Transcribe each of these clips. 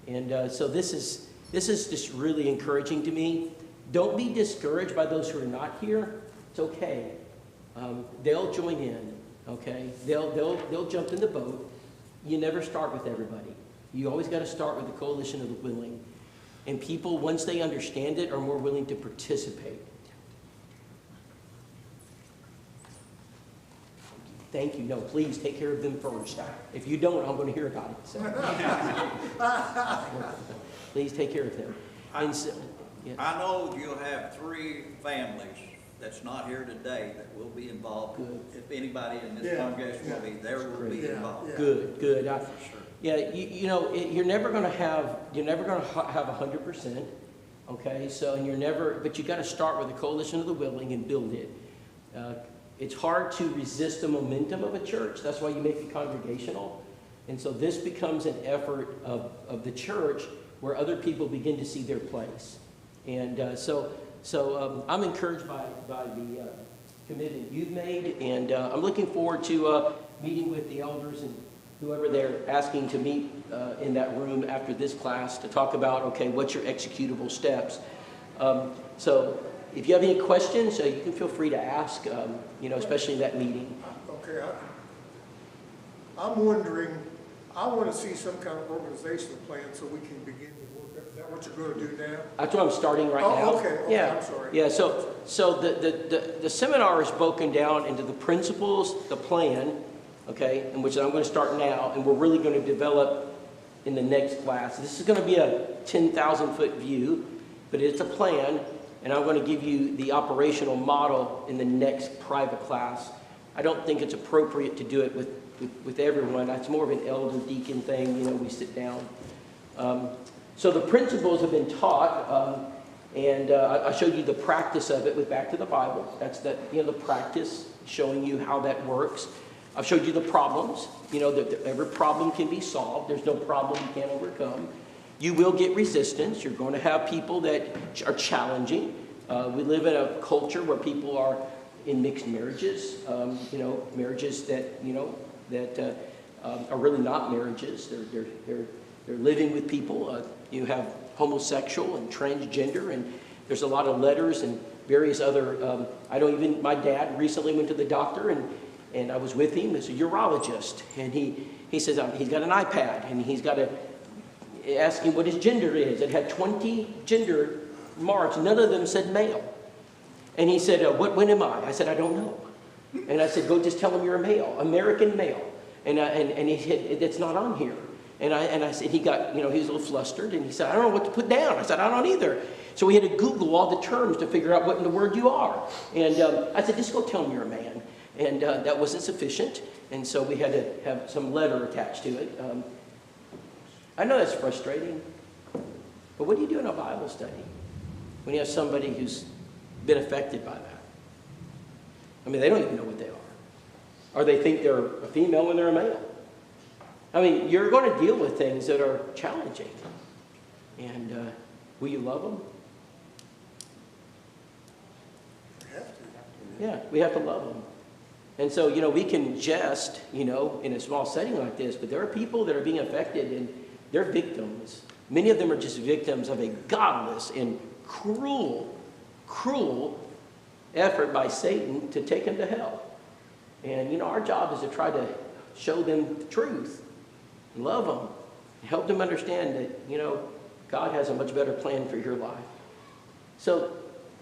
And so this is just really encouraging to me. Don't be discouraged by those who are not here. It's okay. They'll join in. Okay, they'll jump in the boat. You never start with everybody. You always got to start with the coalition of the willing. And people, once they understand it, are more willing to participate. Thank you. No, please take care of them first. If you don't, I'm going to hear about it. So. Please take care of them. And so, yeah. I know you'll have 3 families that's not here today that will be involved. Good. If anybody in this congregation will be, there will be involved. Good, good. For sure. Yeah, you know, you're never going to have 100%. Okay, so and but you got to start with the coalition of the willing and build it. It's hard to resist the momentum of a church. That's why you make it congregational. And so this becomes an effort of the church where other people begin to see their place. And so I'm encouraged by the commitment you've made, and I'm looking forward to meeting with the elders and whoever they're asking to meet in that room after this class to talk about, okay, what's your executable steps. So if you have any questions, you can feel free to ask, you know, especially in that meeting. Okay, I'm wondering, I want to see some kind of organizational plan so we can begin to work. Is that what you're going to do now? That's what I'm starting right now. Okay, yeah. I'm sorry. Yeah, so the seminar is broken down into the principles, the plan, okay, in which I'm going to start now, and we're really going to develop in the next class. This is going to be a 10,000-foot view, but it's a plan, and I'm going to give you the operational model in the next private class. I don't think it's appropriate to do it with everyone. It's more of an elder deacon thing, you know, we sit down. So the principles have been taught, and I showed you the practice of it with Back to the Bible. That's the practice, showing you how that works. I've showed you the problems, you know, that every problem can be solved. There's no problem you can't overcome. You will get resistance. You're going to have people that are challenging. We live in a culture where people are in mixed marriages, you know, marriages that, you know, that are really not marriages. They're living with people. You have homosexual and transgender, and there's a lot of letters and various other, my dad recently went to the doctor, and I was with him as a urologist, and he says he's got an iPad, and he's got to ask him what his gender is. It had 20 gender marks. None of them said male. And he said, when am I? I said, I don't know. And I said, go just tell him you're a male, American male. And he said, it's not on here. And I said, he got, you know, he was a little flustered, and he said, I don't know what to put down. I said, I don't either. So we had to Google all the terms to figure out what in the word you are. And I said, just go tell him you're a man. And that wasn't sufficient, and so we had to have some letter attached to it. I know that's frustrating, but what do you do in a Bible study when you have somebody who's been affected by that? I mean, they don't even know what they are. Or they think they're a female when they're a male. I mean, you're going to deal with things that are challenging. And will you love them? We have to. Yeah, we have to love them. And so, you know, we can jest, you know, in a small setting like this, but there are people that are being affected, and they're victims. Many of them are just victims of a godless and cruel effort by Satan to take them to hell. And, you know, our job is to try to show them the truth, love them, help them understand that, you know, God has a much better plan for your life. So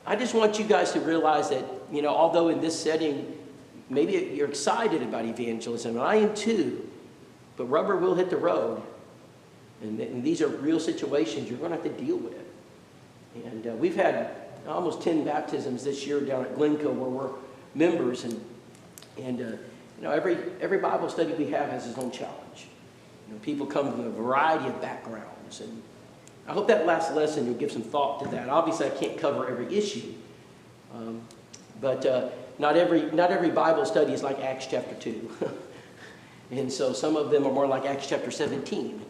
I just want you guys to realize that, you know, although in this setting, maybe you're excited about evangelism, and I am too, but rubber will hit the road. And these are real situations you're going to have to deal with. And we've had almost 10 baptisms this year down at Glencoe where we're members. And you know, every Bible study we have has its own challenge. You know, people come from a variety of backgrounds. And I hope that last lesson you'll give some thought to that. Obviously, I can't cover every issue. But not every Bible study is like Acts chapter 2. And so some of them are more like Acts chapter 17.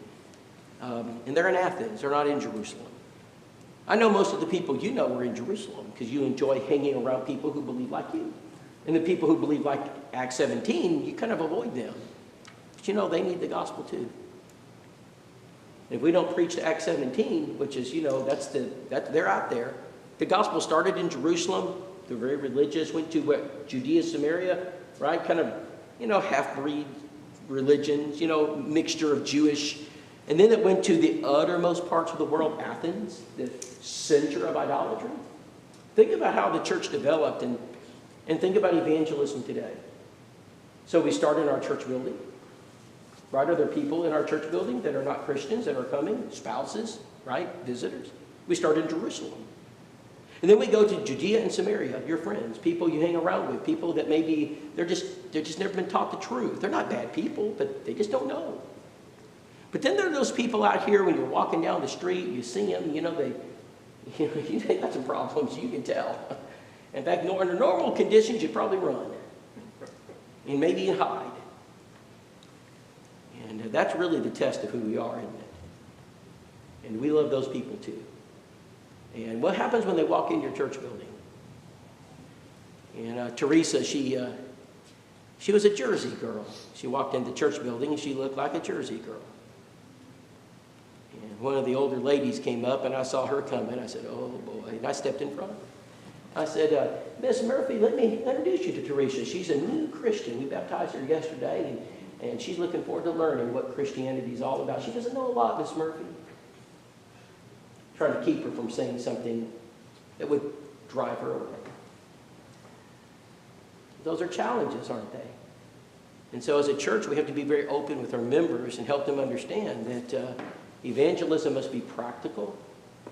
And they're in Athens. They're not in Jerusalem. I know most of the people you know are in Jerusalem because you enjoy hanging around people who believe like you. And the people who believe like Acts 17, you kind of avoid them. But you know, they need the gospel too. And if we don't preach to Acts 17, which is, they're out there. The gospel started in Jerusalem. They're very religious. Went to Judea, Samaria, right? Kind of, half-breed religions, mixture of Jewish. And then it went to the uttermost parts of the world, Athens, the center of idolatry. Think about how the church developed and think about evangelism today. So we start in our church building. Right? Are there people in our church building that are not Christians that are coming? Spouses, right? Visitors. We start in Jerusalem. And then we go to Judea and Samaria, your friends, people you hang around with, people that maybe they're just never been taught the truth. They're not bad people, but they just don't know. But then there are those people out here when you're walking down the street, you see them, they got some problems, you can tell. In fact, under normal conditions, you'd probably run. And maybe you hide. And that's really the test of who we are, isn't it? And we love those people too. And what happens when they walk in your church building? And Teresa, she was a Jersey girl. She walked into the church building and she looked like a Jersey girl. And one of the older ladies came up and I saw her coming. I said, oh boy. And I stepped in front. I said, Miss Murphy, let me introduce you to Teresa. She's a new Christian. We baptized her yesterday and she's looking forward to learning what Christianity is all about. She doesn't know a lot, Miss Murphy. Trying to keep her from saying something that would drive her away. Those are challenges, aren't they? And so as a church, we have to be very open with our members and help them understand that evangelism must be practical.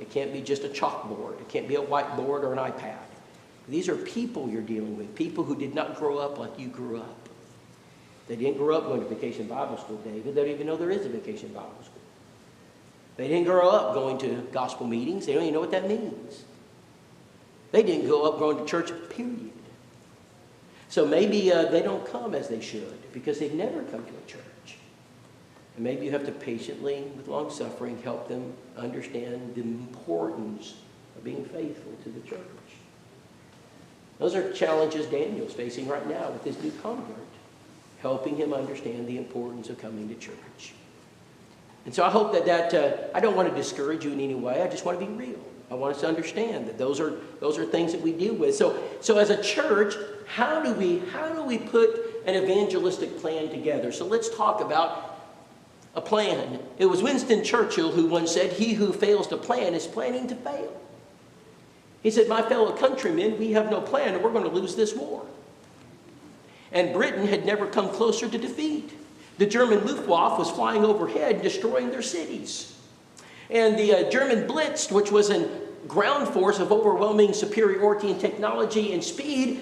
It can't be just a chalkboard. It can't be a whiteboard or an iPad. These are people you're dealing with, people who did not grow up like you grew up. They didn't grow up going to Vacation Bible School, David. They don't even know there is a Vacation Bible School. They didn't grow up going to gospel meetings. They don't even know what that means. They didn't grow up going to church, period. So maybe they don't come as they should because they've never come to a church. And maybe you have to patiently, with long suffering, help them understand the importance of being faithful to the church. Those are challenges Daniel's facing right now with his new convert, helping him understand the importance of coming to church. And so I hope that I don't want to discourage you in any way. I just want to be real. I want us to understand that those are things that we deal with. So as a church, how do we put an evangelistic plan together? So let's talk about a plan. It was Winston Churchill who once said, "He who fails to plan is planning to fail." He said, "My fellow countrymen, we have no plan and we're going to lose this war." And Britain had never come closer to defeat. The German Luftwaffe was flying overhead, destroying their cities. And the German Blitz, which was a ground force of overwhelming superiority in technology and speed,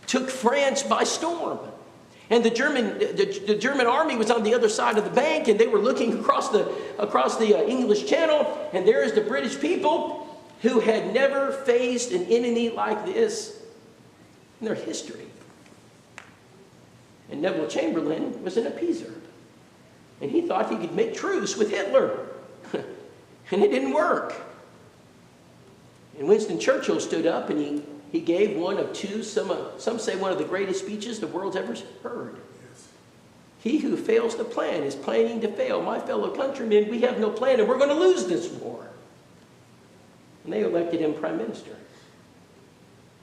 took France by storm. And the German army was on the other side of the bank, and they were looking across the English Channel, and there is the British people who had never faced an enemy like this in their history. And Neville Chamberlain was an appeaser. And he thought he could make truce with Hitler. And it didn't work. And Winston Churchill stood up and he gave one of two, some say one of the greatest speeches the world's ever heard. Yes. He who fails to plan is planning to fail. My fellow countrymen, we have no plan and we're going to lose this war. And they elected him prime minister.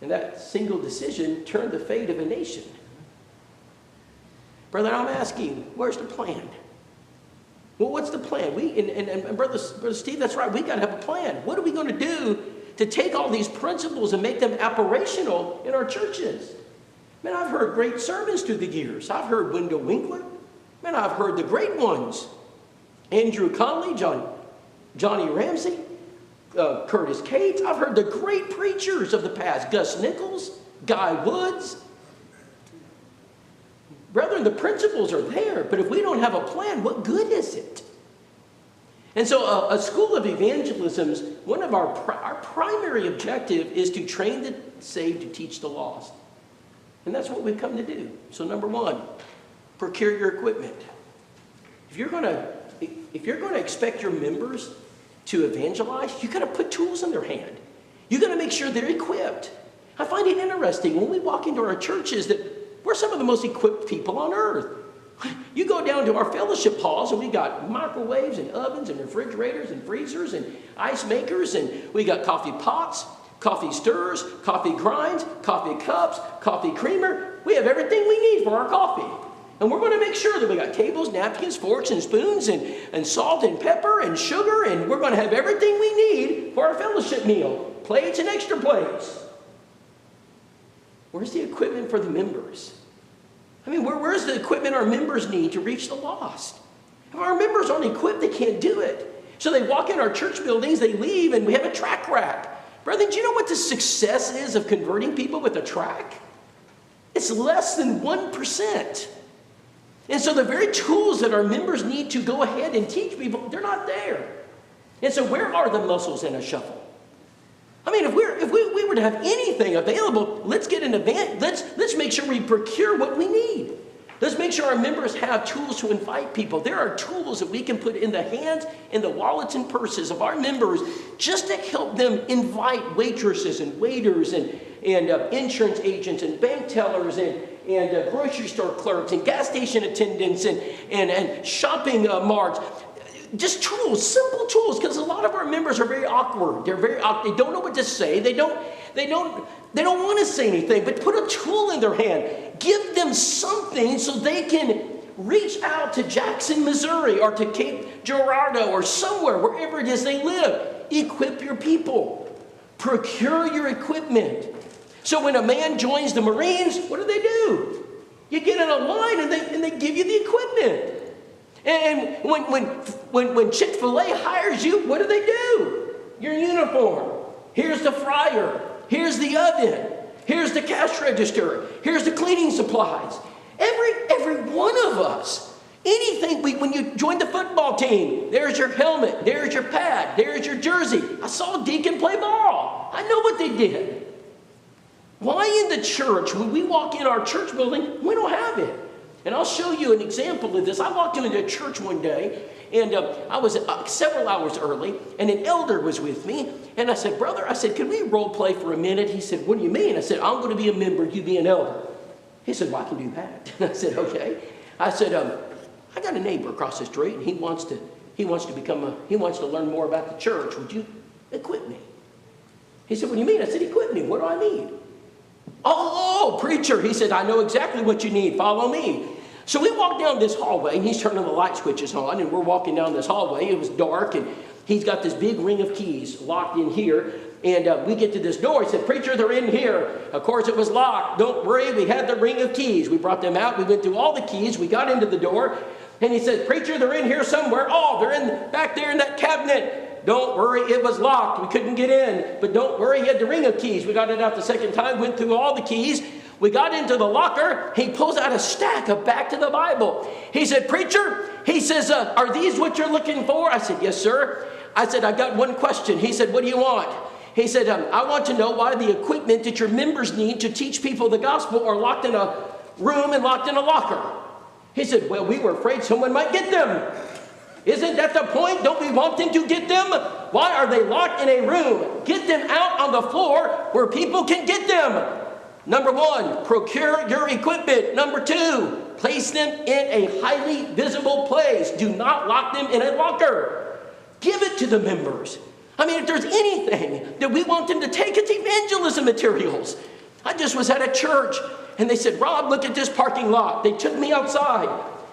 And that single decision turned the fate of a nation. Brother, I'm asking, where's the plan? Well, what's the plan? And Brother Steve, that's right, we got to have a plan. What are we going to do to take all these principles and make them operational in our churches? Man, I've heard great sermons through the years. I've heard Wendell Winkler. Man, I've heard the great ones. Andrew Conley, Johnny Ramsey, Curtis Cates. I've heard the great preachers of the past. Gus Nichols, Guy Woods. Brethren, the principles are there, but if we don't have a plan, what good is it? And so a school of evangelism, one of our primary objective is to train the saved to teach the lost. And that's what we've come to do. So number one, procure your equipment. If you're going to expect your members to evangelize, you've got to put tools in their hand. You've got to make sure they're equipped. I find it interesting when we walk into our churches that we're some of the most equipped people on earth. You go down to our fellowship halls, and we got microwaves and ovens and refrigerators and freezers and ice makers, and we got coffee pots, coffee stirrers, coffee grinds, coffee cups, coffee creamer. We have everything we need for our coffee. And we're going to make sure that we got tables, napkins, forks, and spoons, and salt and pepper and sugar, and we're going to have everything we need for our fellowship meal. Plates and extra plates. Where's the equipment for the members? I mean, where's the equipment our members need to reach the lost? If our members aren't equipped, they can't do it. So they walk in our church buildings, they leave, and we have a track rack. Brethren, do you know what the success is of converting people with a track? It's less than 1%. And so the very tools that our members need to go ahead and teach people, they're not there. And so where are the muscles in a shuffle? I mean, if we were to have anything available, let's get an event. Let's make sure we procure what we need. Let's make sure our members have tools to invite people. There are tools that we can put in the hands and the wallets and purses of our members just to help them invite waitresses and waiters and insurance agents and bank tellers and grocery store clerks and gas station attendants and shopping marts. Just tools, simple tools, because a lot of our members are very awkward. They're very awkward. They don't know what to say. They don't want to say anything, but put a tool in their hand. Give them something so they can reach out to Jackson, Missouri, or to Cape Girardeau, or somewhere, wherever it is they live. Equip your people. Procure your equipment. So when a man joins the Marines, what do? You get in a line and they give you the equipment. And when Chick-fil-A hires you, what do? Your uniform. Here's the fryer. Here's the oven. Here's the cash register. Here's the cleaning supplies. Every one of us. Anything, when you join the football team, there's your helmet, there's your pad, there's your jersey. I saw Deacon play ball. I know what they did. Why in the church, when we walk in our church building, we don't have it? And I'll show you an example of this. I walked into a church one day, and I was several hours early, and an elder was with me. And I said, brother, can we role play for a minute? He said, what do you mean? I said, I'm going to be a member, you be an elder. He said, well, I can do that. And I said, okay. I said, I got a neighbor across the street, and he wants to learn more about the church. Would you equip me? He said, what do you mean? I said, equip me. What do I need? Oh, preacher. He said, I know exactly what you need. Follow me. So we walked down this hallway, and he's turning the light switches on, and we're walking down this hallway. It was dark, and he's got this big ring of keys locked in here. And we get to this door. He said, preacher, they're in here. Of course, it was locked. Don't worry. We had the ring of keys. We brought them out. We went through all the keys. We got into the door. And he said, preacher, they're in here somewhere. Oh, they're back there in that cabinet. Don't worry. It was locked. We couldn't get in. But don't worry. He had the ring of keys. We got it out the second time. Went through all the keys. We got into the locker. He pulls out a stack of Back to the Bible. He said, preacher, he says, are these what you're looking for? I said, yes, sir. I said, I got one question. He said, what do you want? He said, I want to know why the equipment that your members need to teach people the gospel are locked in a room and locked in a locker. He said, well, we were afraid someone might get them. Isn't that the point? Don't we want them to get them? Why are they locked in a room? Get them out on the floor where people can get them. Number one, procure your equipment. Number two, place them in a highly visible place. Do not lock them in a locker. Give it to the members. I mean, if there's anything that we want them to take, it's evangelism materials. I just was at a church, and they said, Rob, look at this parking lot. They took me outside.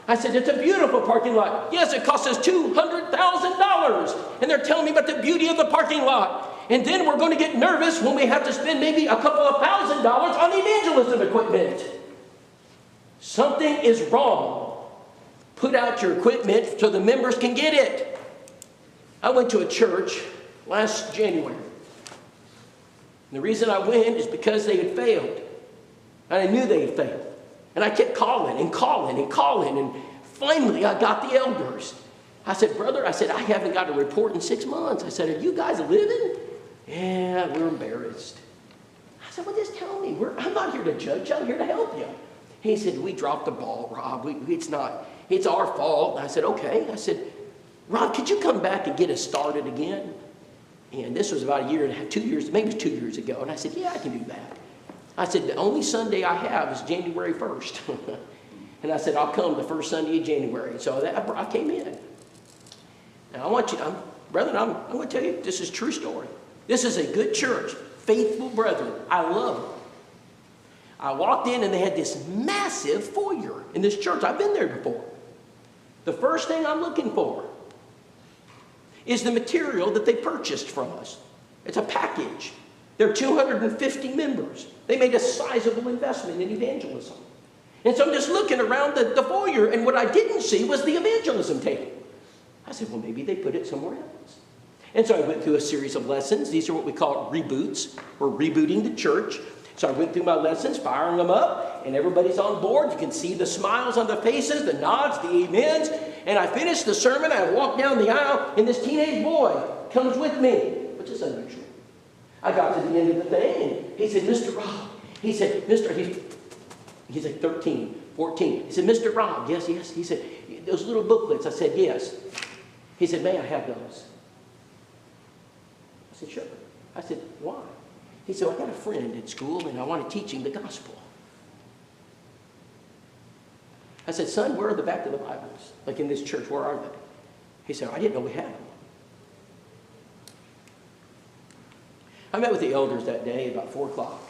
I said, it's a beautiful parking lot. Yes, it cost us $200,000. And they're telling me about the beauty of the parking lot. And then we're going to get nervous when we have to spend maybe a couple of $1,000 on evangelism equipment. Something is wrong. Put out your equipment so the members can get it. I went to a church last January. And the reason I went is because they had failed. And I knew they had failed. And I kept calling and calling and calling. And finally, I got the elders. I said, brother, I haven't got a report in 6 months. I said, are you guys living? Yeah, we're embarrassed. I said, well, just tell me. I'm not here to judge you. I'm here to help you. He said, we dropped the ball, Rob. It's our fault. I said, okay. I said, Rob, could you come back and get us started again? And this was about a year and a half, 2 years, maybe it was 2 years ago. And I said, yeah, I can do that. I said, the only Sunday I have is January 1st. And I said, I'll come the first Sunday of January. So I came in. Now I want you, brethren, I'm going to tell you, this is a true story. This is a good church. Faithful brethren. I love them. I walked in and they had this massive foyer in this church. I've been there before. The first thing I'm looking for is the material that they purchased from us. It's a package. There are 250 members. They made a sizable investment in evangelism. And so I'm just looking around the foyer, and what I didn't see was the evangelism table. I said, well, maybe they put it somewhere else. And so I went through a series of lessons. These are what we call reboots. We're rebooting the church. So I went through my lessons, firing them up, and everybody's on board. You can see the smiles on the faces, the nods, the amens. And I finished the sermon. I walked down the aisle, and this teenage boy comes with me, which is unusual. I got to the end of the thing, and he said, Mr. Rob. He said, he's like 13, 14. He said, Mr. Rob, yes. He said, those little booklets. I said, yes. He said, may I have those? I said, sure. I said, why? He said, I got a friend at school, and I want to teach him the gospel. I said, son, where are the back of the Bibles? Like in this church, where are they? He said, I didn't know we had them. I met with the elders that day at about 4 o'clock.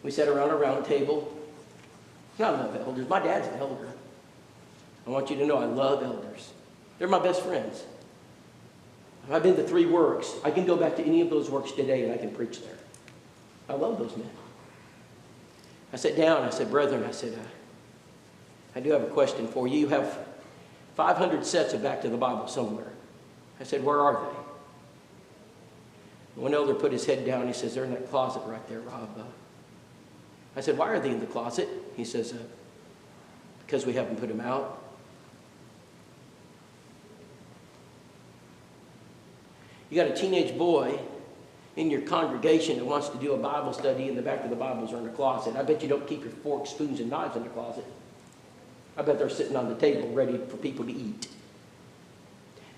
We sat around a round table. And I love elders. My dad's an elder. I want you to know I love elders. They're my best friends. I've been to 3 works. I can go back to any of those works today and I can preach there. I love those men. I sat down. I said, brethren, I said, I do have a question for you. You have 500 sets of Back to the Bible somewhere. I said, where are they? One elder put his head down. He says, they're in that closet right there, Rob. I said, why are they in the closet? He says, because we haven't put them out. You got a teenage boy in your congregation that wants to do a Bible study, and the back of the Bibles are in the closet. I bet you don't keep your forks, spoons, and knives in the closet. I bet they're sitting on the table ready for people to eat.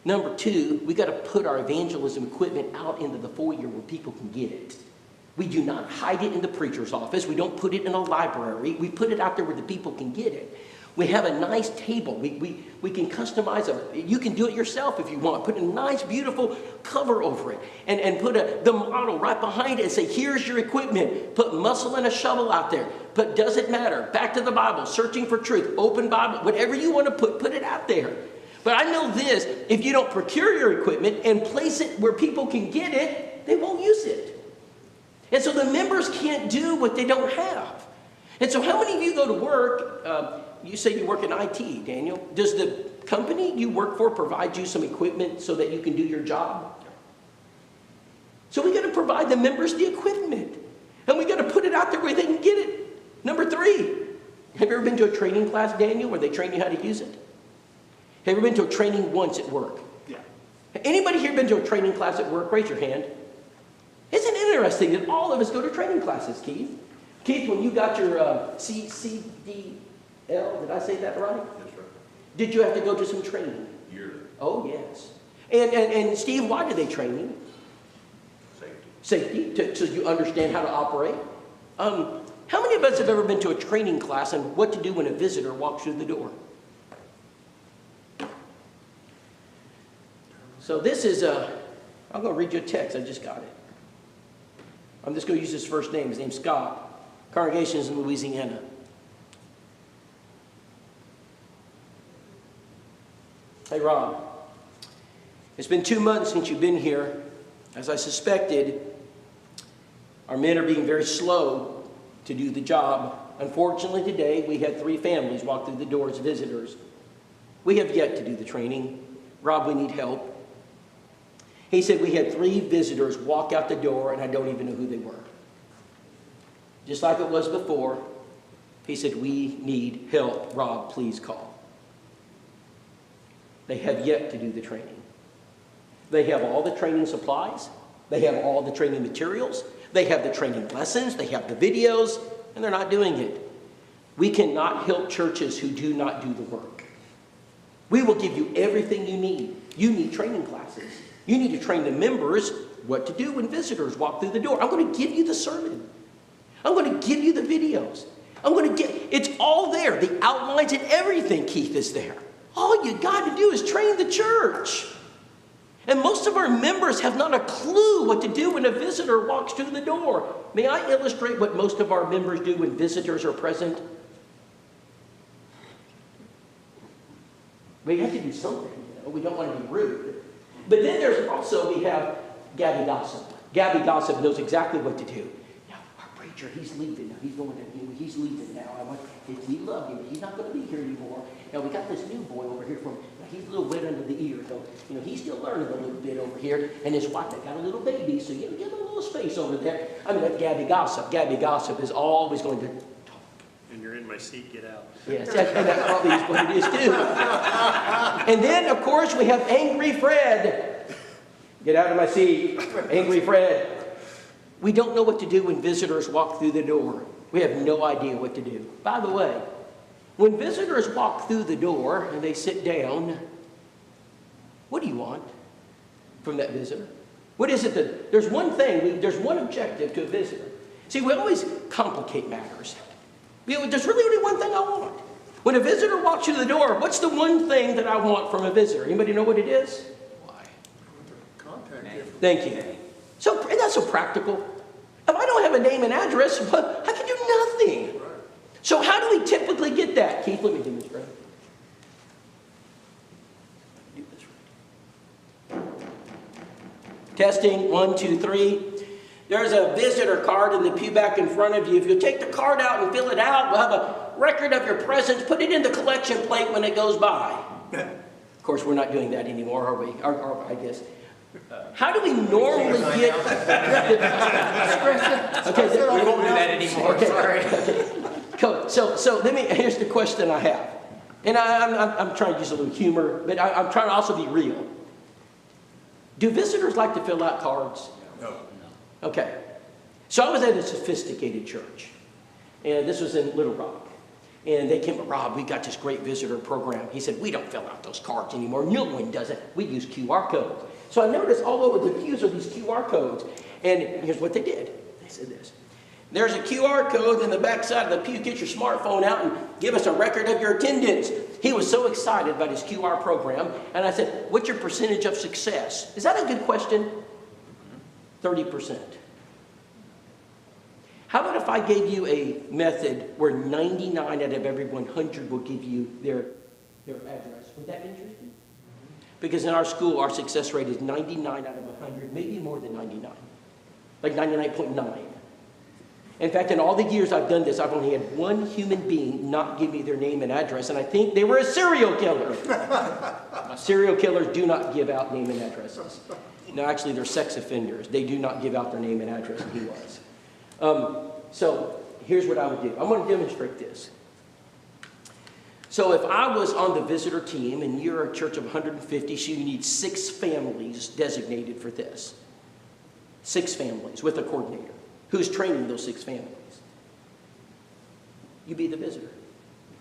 Number 2, we got to put our evangelism equipment out into the foyer where people can get it. We do not hide it in the preacher's office. We don't put it in a library. We put it out there where the people can get it. We have a nice table. We can customize it. You can do it yourself if you want. Put a nice, beautiful cover over it. And put the model right behind it and say, here's your equipment. Put muscle and a shovel out there. But does it matter? Back to the Bible, searching for truth, open Bible, whatever you want to put it out there. But I know this, if you don't procure your equipment and place it where people can get it, they won't use it. And so the members can't do what they don't have. And so how many of you go to work, you say you work in IT, Daniel. Does the company you work for provide you some equipment so that you can do your job? So we got to provide the members the equipment. And we got to put it out there where they can get it. Number 3, have you ever been to a training class, Daniel, where they train you how to use it? Have you ever been to a training once at work? Yeah. Anybody here been to a training class at work? Raise your hand. Isn't it interesting that all of us go to training classes, Keith? Keith, when you got your CCDL, did I say that right? That's right. Did you have to go to some training? Yearly. Oh, yes. And Steve, why do they train you? Safety. Safety, so you understand how to operate. How many of us have ever been to a training class on what to do when a visitor walks through the door? So this is I'm going to read you a text. I just got it. I'm just going to use his first name. His name's Scott. Congregation is in Louisiana. Hey, Rob. It's been 2 months since you've been here. As I suspected, our men are being very slow to do the job. Unfortunately, today we had 3 families walk through the door as visitors. We have yet to do the training. Rob, we need help. He said we had 3 visitors walk out the door, and I don't even know who they were. Just like it was before, he said, we need help. Rob, please call. They have yet to do the training. They have all the training supplies. They have all the training materials. They have the training lessons. They have the videos, and they're not doing it. We cannot help churches who do not do the work. We will give you everything you need. You need training classes. You need to train the members what to do when visitors walk through the door. I'm going to give you the sermon. I'm going to give you the videos. I'm going to get, it's all there. The outlines and everything, Keith, is there. All you got to do is train the church. And most of our members have not a clue what to do when a visitor walks through the door. May I illustrate what most of our members do when visitors are present? We have to do something, you know. We don't want to be rude. But then there's also, we have Gabby Gossip. Gabby Gossip knows exactly what to do. Now, our preacher, he's leaving now. He's leaving now. We love him. He's not going to be here anymore. Now, we got this new boy over here from, he's a little wet under the ear. So, you know, he's still learning a little bit over here. And his wife, they got a little baby. So, you know, give him a little space over there. I mean, that's Gabby Gossip. Gabby Gossip is always going to talk. And you're in my seat, get out. Yes, and that probably is what it is too. And then, of course, we have Angry Fred. Get out of my seat, Angry Fred. We don't know what to do when visitors walk through the door. We have no idea what to do. By the way, when visitors walk through the door and they sit down, what do you want from that visitor? What is it that, there's one thing, there's one objective to a visitor. See, we always complicate matters. There's really only one thing I want. When a visitor walks through the door, what's the one thing that I want from a visitor? Anybody know what it is? Why? Contact information. Thank you. So, and that's so practical. If I don't have a name and address, I can do nothing. Right. So how do we typically get that? Keith, let me do this right. Do this right. Testing, 1, 2, 3. There's a visitor card in the pew back in front of you. If you take the card out and fill it out, we'll have a record of your presence. Put it in the collection plate when it goes by. Of course, we're not doing that anymore, are we? Or I guess. How do we normally get... Okay, We won't do that anymore, sorry. Cool. So here's the question I have. And I'm trying to use a little humor, but I'm trying to also be real. Do visitors like to fill out cards? No. Okay. So I was at a sophisticated church. And this was in Little Rock. And they came, Rob, we got this great visitor program. He said, we don't fill out those cards anymore. No one does it. We use QR codes. So I noticed all over the pews are these QR codes. And here's what they did. They said this. There's a QR code in the back side of the pew. Get your smartphone out and give us a record of your attendance. He was so excited about his QR program. And I said, what's your percentage of success? Is that a good question? 30%. How about if I gave you a method where 99 out of every 100 will give you their address? Would that interest you? Because in our school, our success rate is 99 out of 100, maybe more than 99. Like 99.9. In fact, in all the years I've done this, I've only had one human being not give me their name and address, and I think they were a serial killer. Serial killers do not give out name and addresses. No, actually, they're sex offenders. They do not give out their name and address, and he was. So here's what I would do. I'm going to demonstrate this. So if I was on the visitor team, and you're a church of 150, so you need 6 families designated for this. 6 families with a coordinator. Who's training those 6 families? You be the visitor.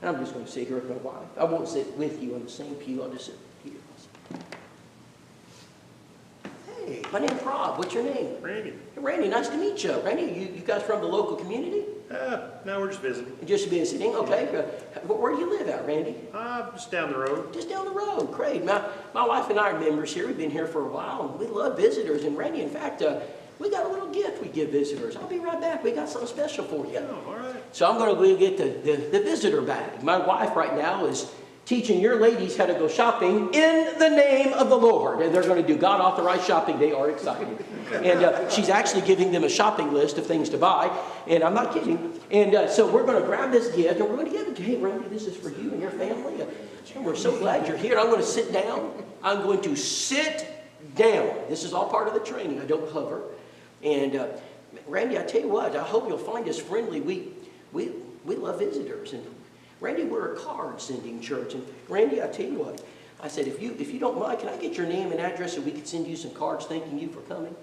And I'm just going to sit here with my wife. I won't sit with you on the same pew. I'll just sit here. Hey, my name's Rob. What's your name? Randy. Hey, Randy, nice to meet you. Randy, you guys from the local community? No, we're just visiting. Just visiting, okay. Where do you live at, Randy? Just down the road. Just down the road, great. My wife and I are members here. We've been here for a while, and we love visitors. And Randy, in fact, we got a little gift we give visitors. I'll be right back. We got something special for you. Oh, all right. So I'm going to go get the visitor bag. My wife right now is teaching your ladies how to go shopping in the name of the Lord. And they're going to do God-authorized shopping. They are excited. And she's actually giving them a shopping list of things to buy. And I'm not kidding. And so we're going to grab this gift, and we're going to give it to, hey, Randy, this is for you and your family. And we're so glad you're here. I'm going to sit down. I'm going to sit down. This is all part of the training. I don't hover. And Randy, I tell you what, I hope you'll find us friendly. We love visitors. And Randy, we're a card sending church. And Randy, I tell you what, I said, if you don't mind, can I get your name and address so we could send you some cards thanking you for coming?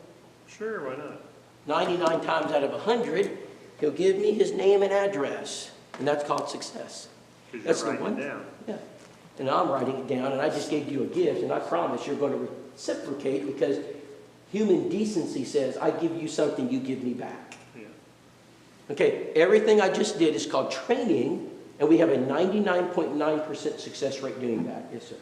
Sure, why not? 99 times out of 100, he'll give me his name and address. And that's called success. Because you're writing it down. Yeah. And I'm writing it down, and I just gave you a gift, and I promise you're going to reciprocate because human decency says, I give you something, you give me back. Yeah. Okay, everything I just did is called training, and we have a 99.9% success rate doing that. Yes, sir.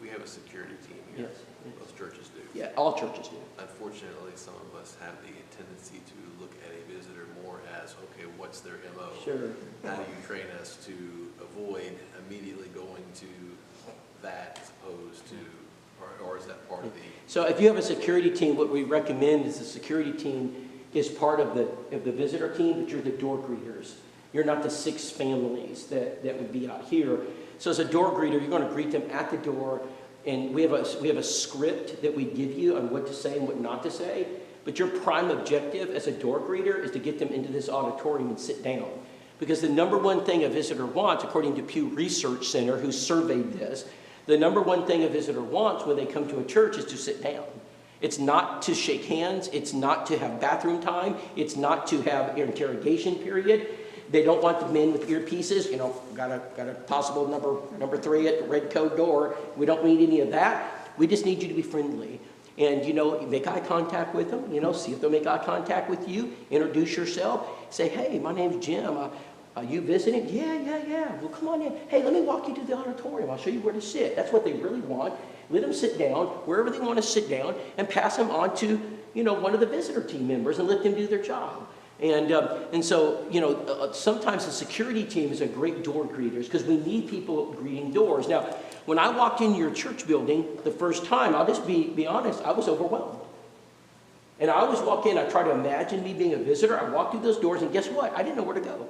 We have a security team here. Yes. Most churches do. Yeah, all churches do. Unfortunately, some of us have the tendency to look at a visitor more as, okay, what's their MO? Sure. How do you train us to avoid immediately going to that as opposed to, or is that part of the? So if you have a security team, what we recommend is the security team is part of the visitor team, but you're the door greeters. You're not the 6 families that would be out here. So as a door greeter, you're going to greet them at the door, and we have a script that we give you on what to say and what not to say. But your prime objective as a door greeter is to get them into this auditorium and sit down. Because the number one thing a visitor wants, according to Pew Research Center, who surveyed this, the number one thing a visitor wants when they come to a church is to sit down. It's not to shake hands. It's not to have bathroom time. It's not to have an interrogation period. They don't want the men with earpieces. You know, got a possible number 3 at the red code door. We don't need any of that. We just need you to be friendly. And, you know, make eye contact with them. You know, see if they'll make eye contact with you. Introduce yourself. Say, hey, my name's Jim. Are you visiting? Yeah. Well, come on in. Hey, let me walk you to the auditorium. I'll show you where to sit. That's what they really want. Let them sit down wherever they want to sit down and pass them on to, you know, one of the visitor team members and let them do their job. And so, you know, sometimes the security team is a great door greeters because we need people greeting doors. Now, when I walked in your church building the first time, I'll just be honest, I was overwhelmed. And I always walk in, I try to imagine me being a visitor. I walk through those doors, and guess what? I didn't know where to go.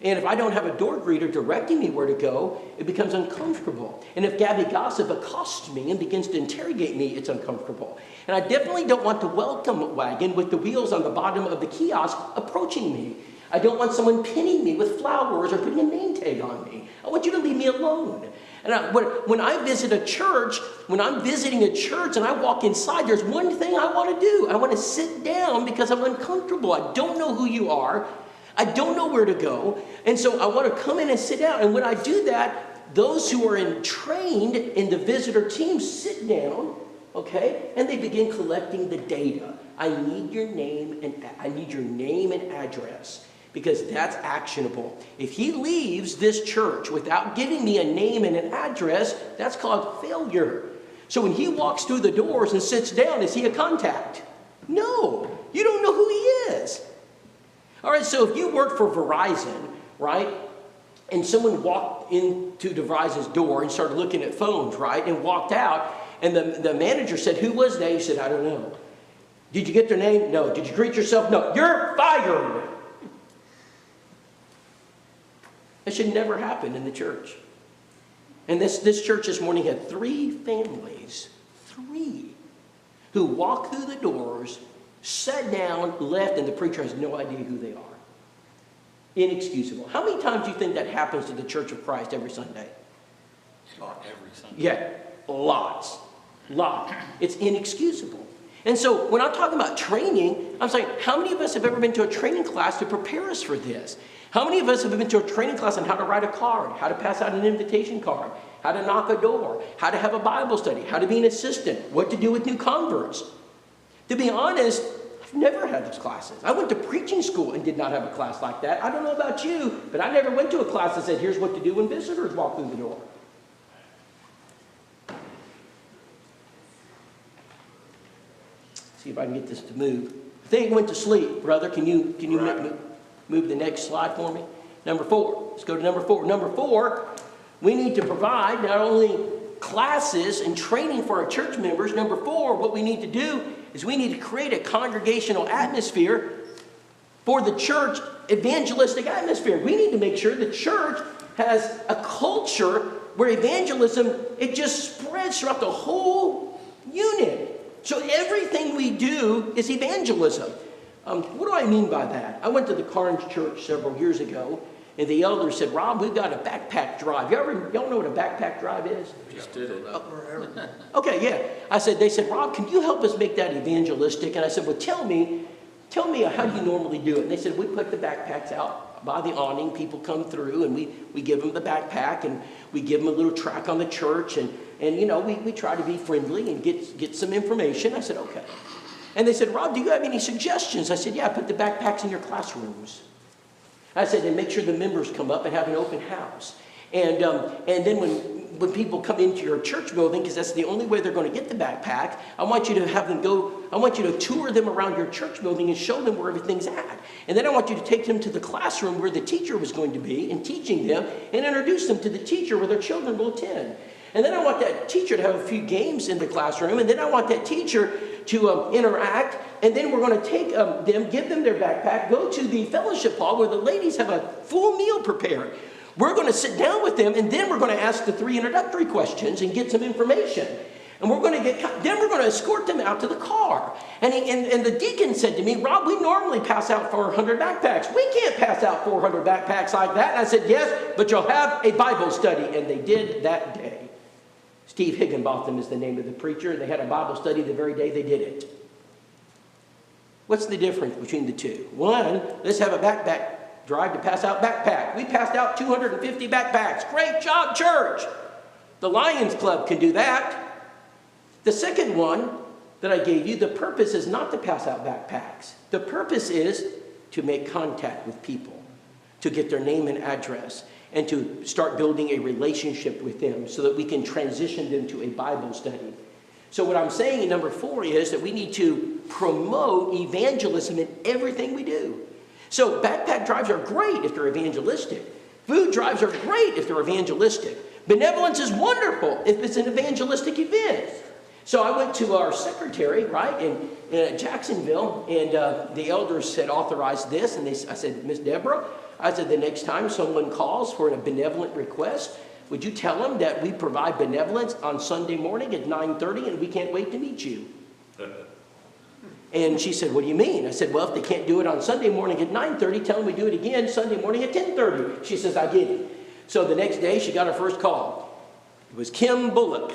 And if I don't have a door greeter directing me where to go, it becomes uncomfortable. And if Gabby Gossip accosts me and begins to interrogate me, it's uncomfortable. And I definitely don't want the welcome wagon with the wheels on the bottom of the kiosk approaching me. I don't want someone pinning me with flowers or putting a name tag on me. I want you to leave me alone. And when I visit a church, when I'm visiting a church and I walk inside, there's one thing I want to do. I want to sit down because I'm uncomfortable. I don't know who you are. I don't know where to go. And so I want to come in and sit down. And when I do that, those who are trained in the visitor team sit down, okay? And they begin collecting the data. I need your name and address because that's actionable. If he leaves this church without giving me a name and an address, that's called failure. So when he walks through the doors and sits down, is he a contact? No, you don't know who he is. All right, so if you work for Verizon, right, and someone walked into Verizon's door and started looking at phones, right, and walked out, and the manager said, who was that? He said, I don't know. Did you get their name? No. Did you greet yourself? No. You're fired. That should never happen in the church. And this church this morning had 3 families, 3, who walked through the doors, sat down, left, and the preacher has no idea who they are. Inexcusable. How many times do you think that happens to the Church of Christ every Sunday? Not every Sunday. Yeah, lots. It's inexcusable. And so when I'm talking about training, I'm saying, how many of us have ever been to a training class to prepare us for this? How many of us have been to a training class on how to write a card, how to pass out an invitation card, how to knock a door, how to have a Bible study, how to be an assistant, what to do with new converts? To be honest, I've never had those classes. I went to preaching school and did not have a class like that. I don't know about you, but I never went to a class that said, here's what to do when visitors walk through the door. See if I can get this to move. I think it went to sleep, brother. Can you move the next slide for me? Number 4. Let's go to number 4. Number 4, we need to provide not only classes and training for our church members. Number 4, what we need to do is we need to create a congregational atmosphere for the church, evangelistic atmosphere. We need to make sure the church has a culture where evangelism, it just spreads throughout the whole unit. So everything we do is evangelism. What do I mean by that? I went to the Carnes Church several years ago, and the elder said, Rob, we've got a backpack drive. Y'all know what a backpack drive is? Just did it. Okay, yeah. They said, Rob, can you help us make that evangelistic? And I said, well, tell me how do you normally do it? And they said, we put the backpacks out by the awning. People come through, and we give them the backpack, and we give them a little track on the church, and you know, we try to be friendly and get some information. I said, okay. And they said, Rob, do you have any suggestions? I said, yeah, put the backpacks in your classrooms. I said, and make sure the members come up and have an open house. And then when people come into your church building, because that's the only way they're going to get the backpack, I want you to have them go, I want you to tour them around your church building and show them where everything's at. And then I want you to take them to the classroom where the teacher was going to be and teaching them and introduce them to the teacher where their children will attend. And then I want that teacher to have a few games in the classroom, and then I want that teacher to interact, and then we're going to take them, give them their backpack, go to the fellowship hall where the ladies have a full meal prepared. We're going to sit down with them, and then we're going to ask the 3 introductory questions and get some information. And then we're going to escort them out to the car. And the deacon said to me, Rob, we normally pass out 400 backpacks. We can't pass out 400 backpacks like that. And I said, yes, but you'll have a Bible study. And they did that day. Steve Higginbotham is the name of the preacher. They had a Bible study the very day they did it. What's the difference between the two? One, let's have a backpack drive to pass out backpacks. We passed out 250 backpacks. Great job, church. The Lions Club can do that. The second one that I gave you, the purpose is not to pass out backpacks. The purpose is to make contact with people, to get their name and address, and to start building a relationship with them so that we can transition them to a Bible study. So what I'm saying in number 4 is that we need to promote evangelism in everything we do. So backpack drives are great if they're evangelistic. Food drives are great if they're evangelistic. Benevolence is wonderful if it's an evangelistic event. So I went to our secretary, right, in Jacksonville, and the elders had authorized this, and I said, Miss Deborah, I said, the next time someone calls for a benevolent request, would you tell them that we provide benevolence on Sunday morning at 9:30 and we can't wait to meet you? And she said, what do you mean? I said, well, if they can't do it on Sunday morning at 9:30, tell them we do it again Sunday morning at 10:30. She says, I get it. So the next day she got her first call. It was Kim Bullock.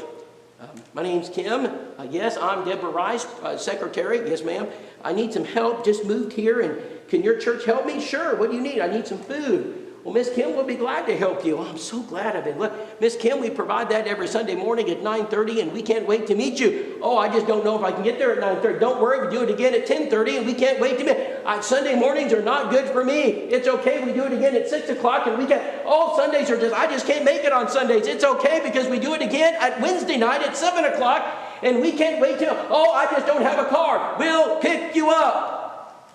My name's Kim. Yes, I'm Deborah Rice, secretary. Yes, ma'am. I need some help. Just moved here, and can your church help me? Sure. What do you need? I need some food. Well, Miss Kim, we'll be glad to help you. Oh, I'm so glad I've been. Look, Miss Kim, we provide that every Sunday morning at 9:30, and we can't wait to meet you. Oh, I just don't know if I can get there at 9:30. Don't worry, we do it again at 10:30, and we can't wait to meet. Sunday mornings are not good for me. It's okay, we do it again at 6 o'clock, and we can't. All Sundays are I just can't make it on Sundays. It's okay because we do it again at Wednesday night at 7 o'clock, and we can't wait till. Oh, I just don't have a car. We'll pick you up.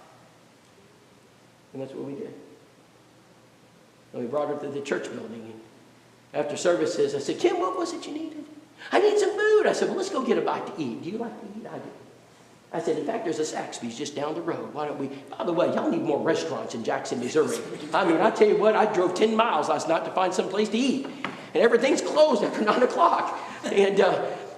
And that's what we did. And we brought her to the church building. And after services, I said, Kim, what was it you needed? I need some food. I said, well, let's go get a bite to eat. Do you like to eat? I do. I said, in fact, there's a Zaxby's just down the road. Why don't we? By the way, y'all need more restaurants in Jackson, Missouri. I mean, I tell you what, I drove 10 miles last night to find some place to eat. And everything's closed after 9 o'clock. And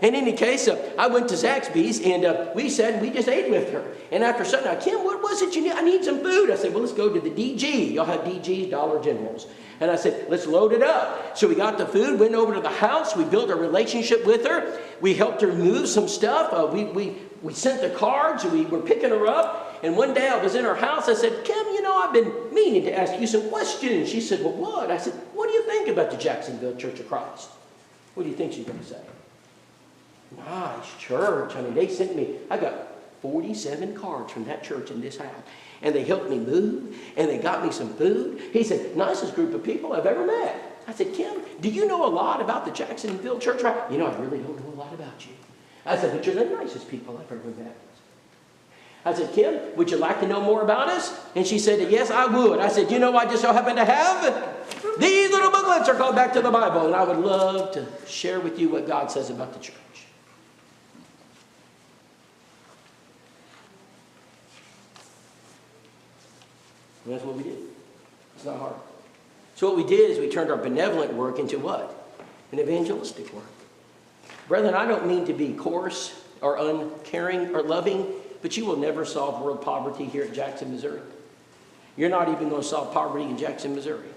in any case, I went to Zaxby's, and we just ate with her. And after Sunday, Kim, what was it you need? I need some food. I said, well, let's go to the DG. Y'all have DGs, Dollar Generals. And I said, let's load it up. So we got the food, went over to the house. We built a relationship with her. We helped her move some stuff. We sent the cards. We were picking her up. And one day I was in her house. I said, Kim, I've been meaning to ask you some questions. She said, well, what? I said, what do you think about the Jacksonville Church of Christ? What do you think she's going to say? Nice church. I mean, they sent me, I got 47 cards from that church in this house. And they helped me move, and they got me some food. He said, nicest group of people I've ever met. I said, Kim, do you know a lot about the Jacksonville Church? I really don't know a lot about you. I said, but you're the nicest people I've ever met. I said, Kim, would you like to know more about us? And she said, yes, I would. I said, I just so happen to have these little booklets are called Back to the Bible, and I would love to share with you what God says about the church. And that's what we did. It's not hard. So what we did is we turned our benevolent work into what? An evangelistic work. Brethren, I don't mean to be coarse or uncaring or loving, but you will never solve world poverty here at Jackson, Missouri. You're not even going to solve poverty in Jackson, Missouri.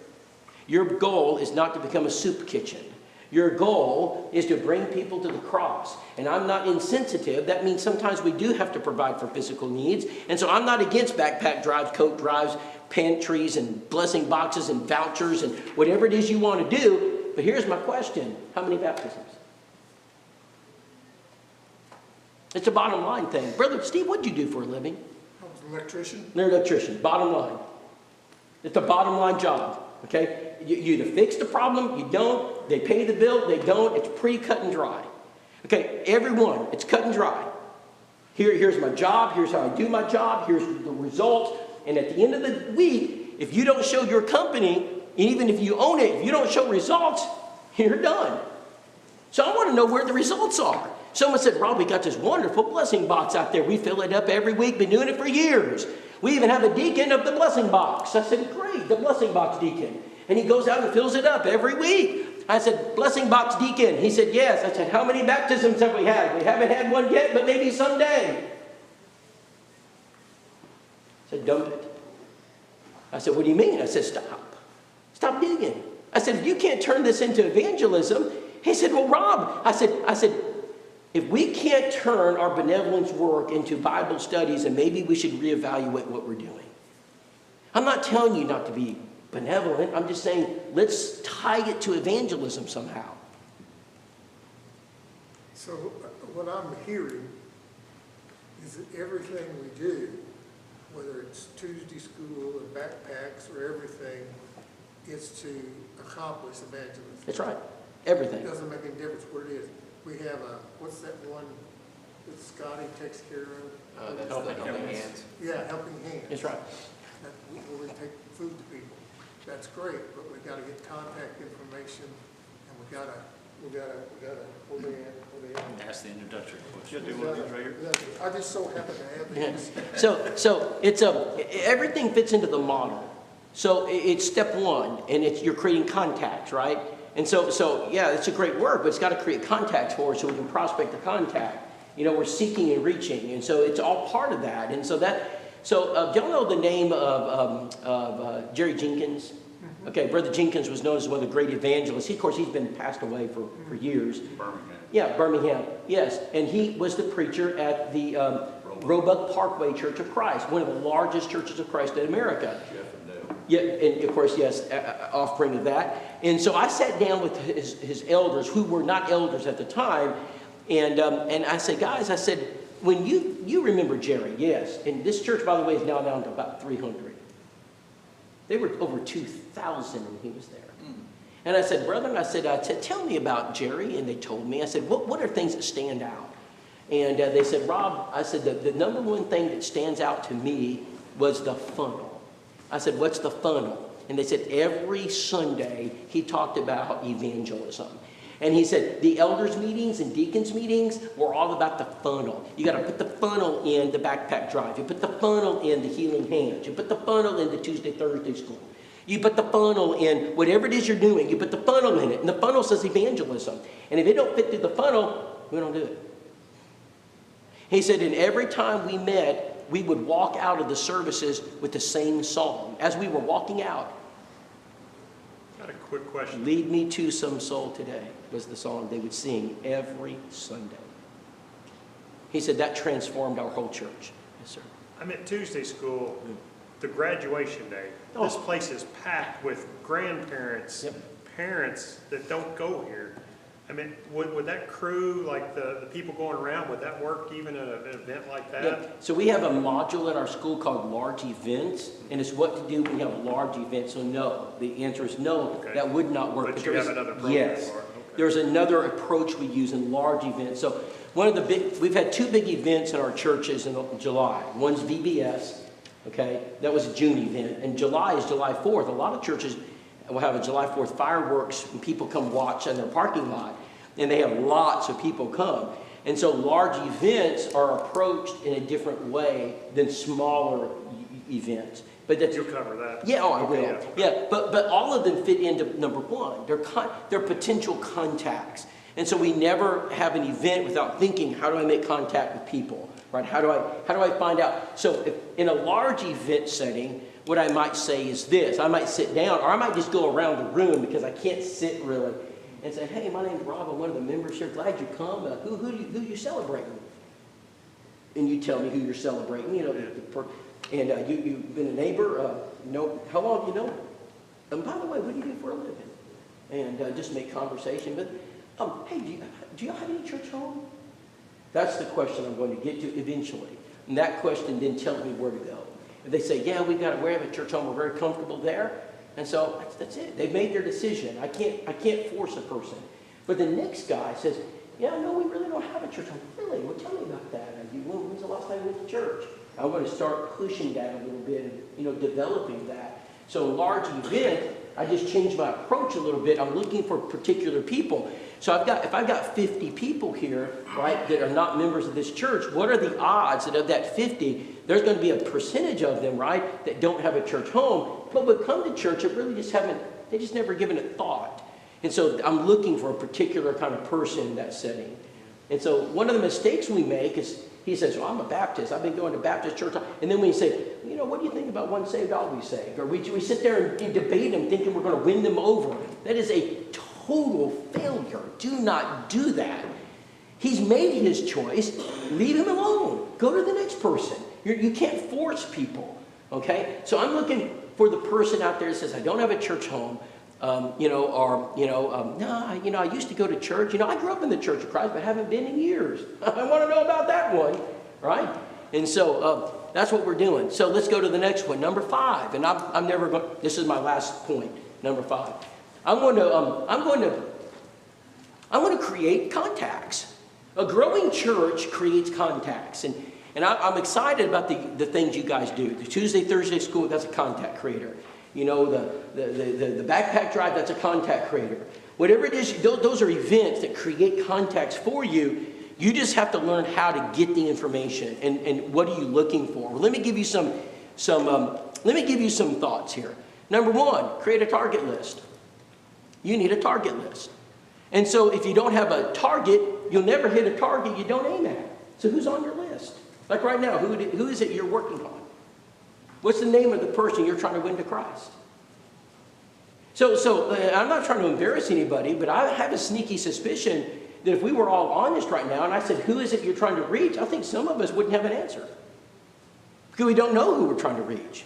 Your goal is not to become a soup kitchen. Your goal is to bring people to the cross. And I'm not insensitive. That means sometimes we do have to provide for physical needs. And so I'm not against backpack drives, coat drives, pantries, and blessing boxes, and vouchers, and whatever it is you want to do. But here's my question. How many baptisms? It's a bottom line thing. Brother Steve, what'd you do for a living? I was an electrician. You're an electrician, bottom line. It's a bottom line job, okay? You either fix the problem, you don't, they pay the bill, they don't, it's pretty cut and dry. Okay, everyone, it's cut and dry. Here's my job, here's how I do my job, here's the results, and at the end of the week, if you don't show your company, even if you own it, if you don't show results, you're done. So I want to know where the results are. Someone said, Rob, we got this wonderful blessing box out there. We fill it up every week, been doing it for years. We even have a deacon of the blessing box. I said, great, the blessing box deacon. And he goes out and fills it up every week. I said, blessing box deacon. He said, yes. I said, how many baptisms have we had? We haven't had one yet, but maybe someday. I said, dump it. I said, what do you mean? I said, stop. Stop digging. I said, if you can't turn this into evangelism. He said, well, Rob, I said, if we can't turn our benevolence work into Bible studies, then maybe we should reevaluate what we're doing. I'm not telling you not to be benevolent. I'm just saying, let's tie it to evangelism somehow. So what I'm hearing is that everything we do, whether it's Tuesday school or backpacks or everything, is to accomplish evangelism. That's right. Everything. It doesn't make any difference what it is. We have what's that one that Scotty takes care of? That's Helping the helping hands. hands. Yeah, helping hands. That's right. Where we take food to people. That's great, but we gotta get contact information, and we gotta, where they at? Ask the introductory question. Should do one of these right here. I just so happen to have Yeah. these. So it's everything fits into the model. So it's step one, and you're creating contacts, right? And so yeah, it's a great word, but it's got to create contacts for us so we can prospect the contact. You know, we're seeking and reaching, and so it's all part of that. And so do y'all know the name of Jerry Jenkins? Okay, Brother Jenkins was known as one of the great evangelists. Of course, he's been passed away for years. Birmingham. Yeah, Birmingham, yes. And he was the preacher at the Roebuck Parkway Church of Christ, one of the largest churches of Christ in America. Yeah, and of course, yes, offspring of that. And so I sat down with his elders, who were not elders at the time, and I said, guys, I said, when you remember Jerry, yes, and this church, by the way, is now down to about 300. They were over 2,000 when he was there. And I said, brethren, I said, tell me about Jerry. And they told me. I said, what are things that stand out? And they said, Rob, I said, the number one thing that stands out to me was the funnel. I said, what's the funnel? And they said, every Sunday he talked about evangelism. And he said, the elders meetings and deacons meetings were all about the funnel. You got to put the funnel in the backpack drive. You put the funnel in the healing hands. You put the funnel in the Tuesday, Thursday school. You put the funnel in whatever it is you're doing. You put the funnel in it. And the funnel says evangelism. And if it don't fit through the funnel, we don't do it. He said, and every time we met, we would walk out of the services with the same song. As we were walking out, Got a quick question. lead me to some soul today, was the song they would sing every Sunday. He said that transformed our whole church. Yes, sir. I'm at Tuesday school, the graduation day. This Oh. place is packed with grandparents, Yep. parents that don't go here. I mean, would that crew, like the people going around, would that work even at an event like that? Yeah. So we have a module at our school called large events, and it's what to do when you have a large event. So no, the answer is no, Okay. that would not work. But you there have is- another program Yes. for it, okay. There's another approach we use in large events. So one of the we've had two big events in our churches in July. One's VBS, okay? That was a June event. And July is July 4th. A lot of churches will have a July 4th fireworks and people come watch in their parking lot. And they have lots of people come. And so large events are approached in a different way than smaller events. But that's, You'll cover that. yeah, oh, I will. Okay, Yeah, but all of them fit into number one. They're potential contacts. And so we never have an event without thinking, how do I make contact with people? Right? How do I find out? So if, in a large event setting, what I might say is this. I might sit down, or I might just go around the room because I can't sit really, and say, hey, my name's Rob, I'm one of the members here. Glad you come. Who you celebrating? And you tell me who you're celebrating. You know, and you've been a neighbor. How long have you known? And by the way, what do you do for a living? And just make conversation. But hey, do you have any church home? That's the question I'm going to get to eventually. And that question then tells me where to go. If they say, yeah, we have a church home, we're very comfortable there. And so that's it. They've made their decision. I can't force a person. But the next guy says, yeah, no, we really don't have a church home. Really? Well, tell me about that. When's the last time you went to church? I'm going to start pushing that a little bit and, developing that. So a large event, I just changed my approach a little bit. I'm looking for particular people. So if I've got 50 people here, right, that are not members of this church, what are the odds that of that 50, there's going to be a percentage of them, right, that don't have a church home, but would come to church that really they just never given it thought. And so I'm looking for a particular kind of person in that setting. And so one of the mistakes we make is, he says, well, I'm a Baptist. I've been going to Baptist church. And then we say, what do you think about once saved, always saved? Or we sit there and debate them thinking we're going to win them over. That is a total failure. Do not do that. He's made his choice. Leave him alone. Go to the next person. You can't force people. Okay? So I'm looking for the person out there that says, I don't have a church home. I used to go to church. I grew up in the Church of Christ, but haven't been in years. I want to know about that one, right? And so that's what we're doing. So let's go to the next one, number 5. And I'm never going. This is my last point, number 5. I'm going to create contacts. A growing church creates contacts, and I'm excited about the things you guys do. The Tuesday, Thursday school, that's a contact creator. The backpack drive, that's a contact creator. Whatever it is, those are events that create contacts for you. You just have to learn how to get the information and what are you looking for. Well, let me give you some thoughts here. Number 1, create a target list. You need a target list. And so if you don't have a target, you'll never hit a target you don't aim at. So who's on your list? Like right now, who is it you're working on? What's the name of the person you're trying to win to Christ? So I'm not trying to embarrass anybody, but I have a sneaky suspicion that if we were all honest right now and I said, who is it you're trying to reach? I think some of us wouldn't have an answer. Because we don't know who we're trying to reach.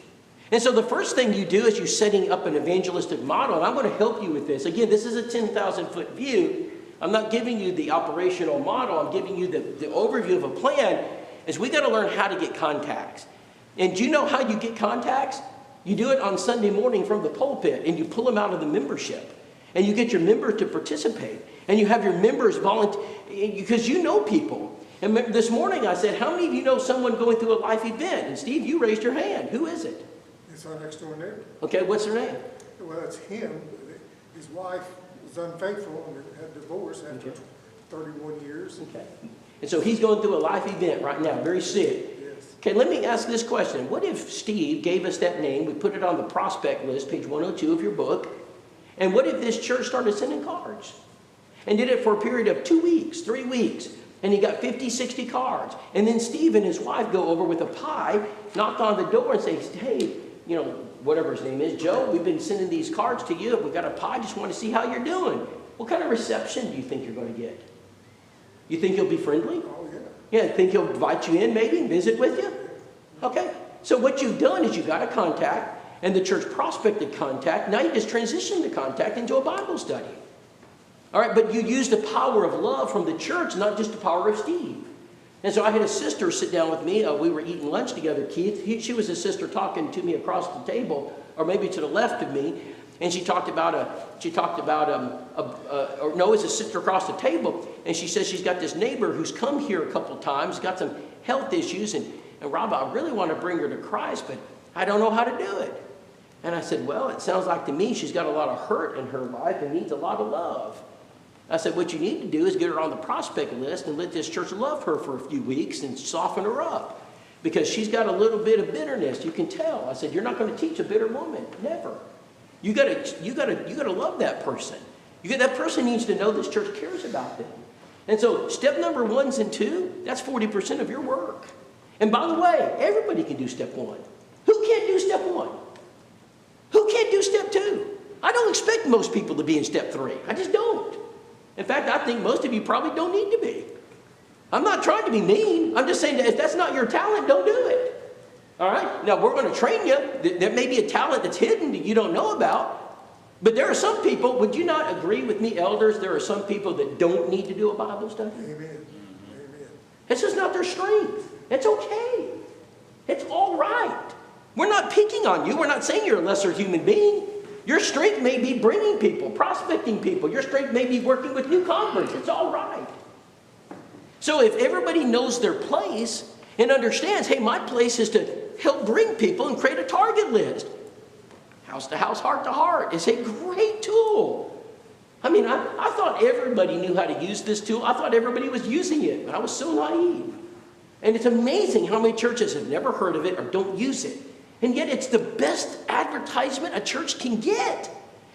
And so the first thing you do is you're setting up an evangelistic model. And I'm going to help you with this. Again, this is a 10,000-foot view. I'm not giving you the operational model. I'm giving you the overview of a plan. Is we got to learn how to get contacts. And do you know how you get contacts? You do it on Sunday morning from the pulpit, and you pull them out of the membership. And you get your members to participate. And you have your members volunteer, because you know people. And this morning I said, how many of you know someone going through a life event? And Steve, you raised your hand. Who is it? It's our next door neighbor. Okay, what's her name? Well, it's him. His wife was unfaithful and had divorced after 31 years. Okay. And so he's going through a life event right now, very sick. Okay, let me ask this question. What if Steve gave us that name, we put it on the prospect list, page 102 of your book, and what if this church started sending cards? And did it for a period of 2 weeks, 3 weeks, and he got 50, 60 cards. And then Steve and his wife go over with a pie, knock on the door and say, hey, whatever his name is, Joe, we've been sending these cards to you. We've got a pie, just want to see how you're doing. What kind of reception do you think you're going to get? You think he'll be friendly? Oh, yeah. Yeah, think he'll invite you in maybe and visit with you? Okay. So what you've done is you got a contact, and the church prospected contact. Now you just transition the contact into a Bible study. All right, but you use the power of love from the church, not just the power of Steve. And so I had a sister sit down with me. We were eating lunch together, Keith. She was a sister talking to me across the table, or maybe to the left of me. And she talked about it's a sister across the table. And she says she's got this neighbor who's come here a couple times, got some health issues. And Rob, I really want to bring her to Christ, but I don't know how to do it. And I said, well, it sounds like to me she's got a lot of hurt in her life and needs a lot of love. I said, what you need to do is get her on the prospect list and let this church love her for a few weeks and soften her up. Because she's got a little bit of bitterness, you can tell. I said, you're not going to teach a bitter woman. Never. You gotta love that person. That person needs to know this church cares about them. And so step number 1 and 2, that's 40% of your work. And by the way, everybody can do step 1. Who can't do step 1? Who can't do step 2? I don't expect most people to be in step 3. I just don't. In fact, I think most of you probably don't need to be. I'm not trying to be mean. I'm just saying that if that's not your talent, don't do it. All right? Now, we're going to train you. There may be a talent that's hidden that you don't know about. But there are some people, would you not agree with me, elders, there are some people that don't need to do a Bible study? Amen. Amen. It's just not their strength. It's okay. It's all right. We're not picking on you. We're not saying you're a lesser human being. Your strength may be bringing people, prospecting people. Your strength may be working with new converts. It's all right. So if everybody knows their place and understands, hey, my place is to help bring people and create a target list. House to house, heart to heart is a great tool. I mean, I thought everybody knew how to use this tool. I thought everybody was using it, but I was so naive. And it's amazing how many churches have never heard of it or don't use it. And yet it's the best advertisement a church can get.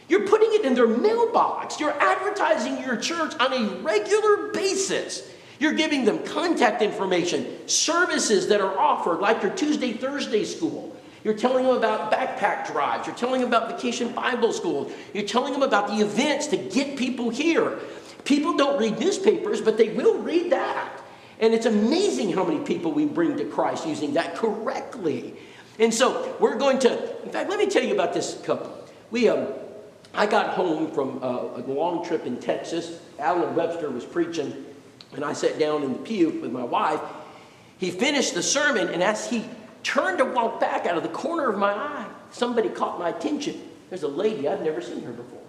You're putting it in their mailbox. You're advertising your church on a regular basis. You're giving them contact information, services that are offered, like your Tuesday, Thursday school. You're telling them about backpack drives. You're telling them about vacation Bible schools. You're telling them about the events to get people here. People don't read newspapers, but they will read that. And it's amazing how many people we bring to Christ using that correctly. And so we're going to, in fact, let me tell you about this couple. I got home from a long trip in Texas. Alan Webster was preaching, and I sat down in the pew with my wife. He finished the sermon, and as he turned to walk back, out of the corner of my eye, somebody caught my attention. There's a lady, I've never seen her before.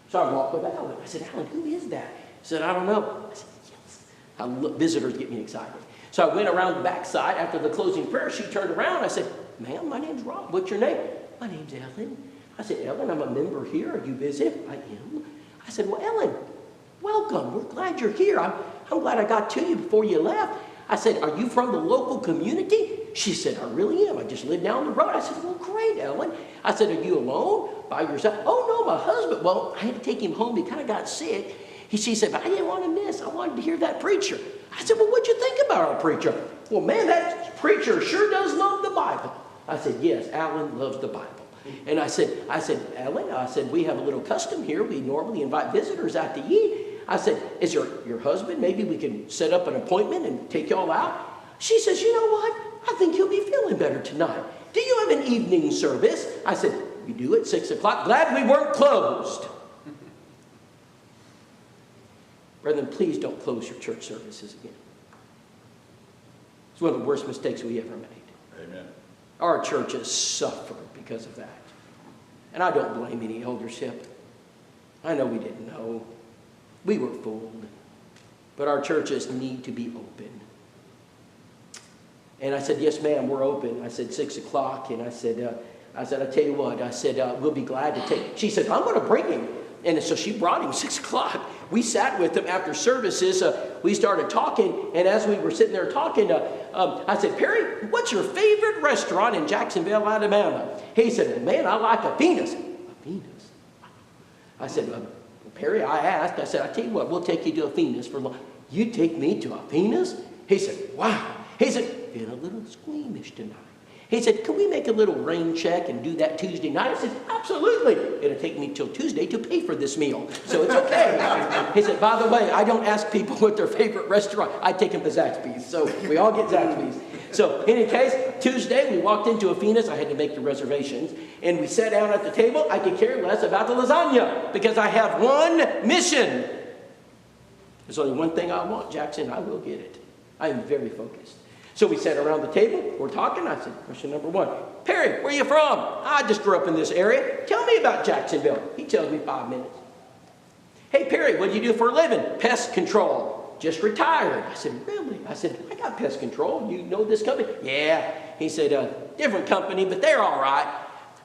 So I walked with Alan. I said, Alan, who is that? He said, I don't know. I said, yes. Visitors get me excited. So I went around the backside. After the closing prayer, she turned around. I said, ma'am, my name's Rob. What's your name? My name's Ellen. I said, Ellen, I'm a member here. Are you busy? I am. I said, well, Ellen, welcome. We're glad you're here. I'm glad I got to you before you left. I said, are you from the local community? She said, I really am. I just live down the road. I said, well, great, Ellen. I said, are you alone? By yourself? Oh, no, my husband. Well, I had to take him home. He kind of got sick. She said, but I didn't want to miss. I wanted to hear that preacher. I said, well, what'd you think about our preacher? Well, man, that preacher sure does love the Bible. I said, yes, Alan loves the Bible. And I said, Ellen, we have a little custom here. We normally invite visitors out to eat. I said, is your husband? Maybe we can set up an appointment and take y'all out. She says, you know what? I think he'll be feeling better tonight. Do you have an evening service? I said, we do at 6 o'clock. Glad we weren't closed. Brethren, please don't close your church services again. It's one of the worst mistakes we ever made. Amen. Our churches suffer because of that. And I don't blame any eldership. I know we didn't know. We were fooled. But our churches need to be open. And I said, yes, ma'am, we're open. I said, 6 o'clock. And I said, I tell you what, I said, we'll be glad to take. She said, I'm going to bring him. And so she brought him 6 o'clock. We sat with him after services. We started talking. And as we were sitting there talking, I said, Perry, what's your favorite restaurant in Jacksonville, Alabama? He said, well, man, I like a Venus. A Venus? I said, well, Perry, I asked. I said, I tell you what, we'll take you to a Venus for lunch. You take me to a Venus? He said, wow. He said, been a little squeamish tonight. He said, can we make a little rain check and do that Tuesday night? I said, absolutely. It'll take me till Tuesday to pay for this meal, so it's okay. He said, by the way, I don't ask people what their favorite restaurant. I take them to Zaxby's, so we all get Zaxby's. So in any case, Tuesday, we walked into a Venus. I had to make the reservations. And we sat down at the table. I could care less about the lasagna because I have one mission. There's only one thing I want, Jackson. I will get it. I am very focused. So we sat around the table, we're talking. I said, question number one, Perry, where are you from? I just grew up in this area. Tell me about Jacksonville. He tells me 5 minutes. Hey, Perry, what do you do for a living? Pest control. Just retired. I said, really? I said, I got pest control. You know this company? Yeah. He said, different company, but they're all right.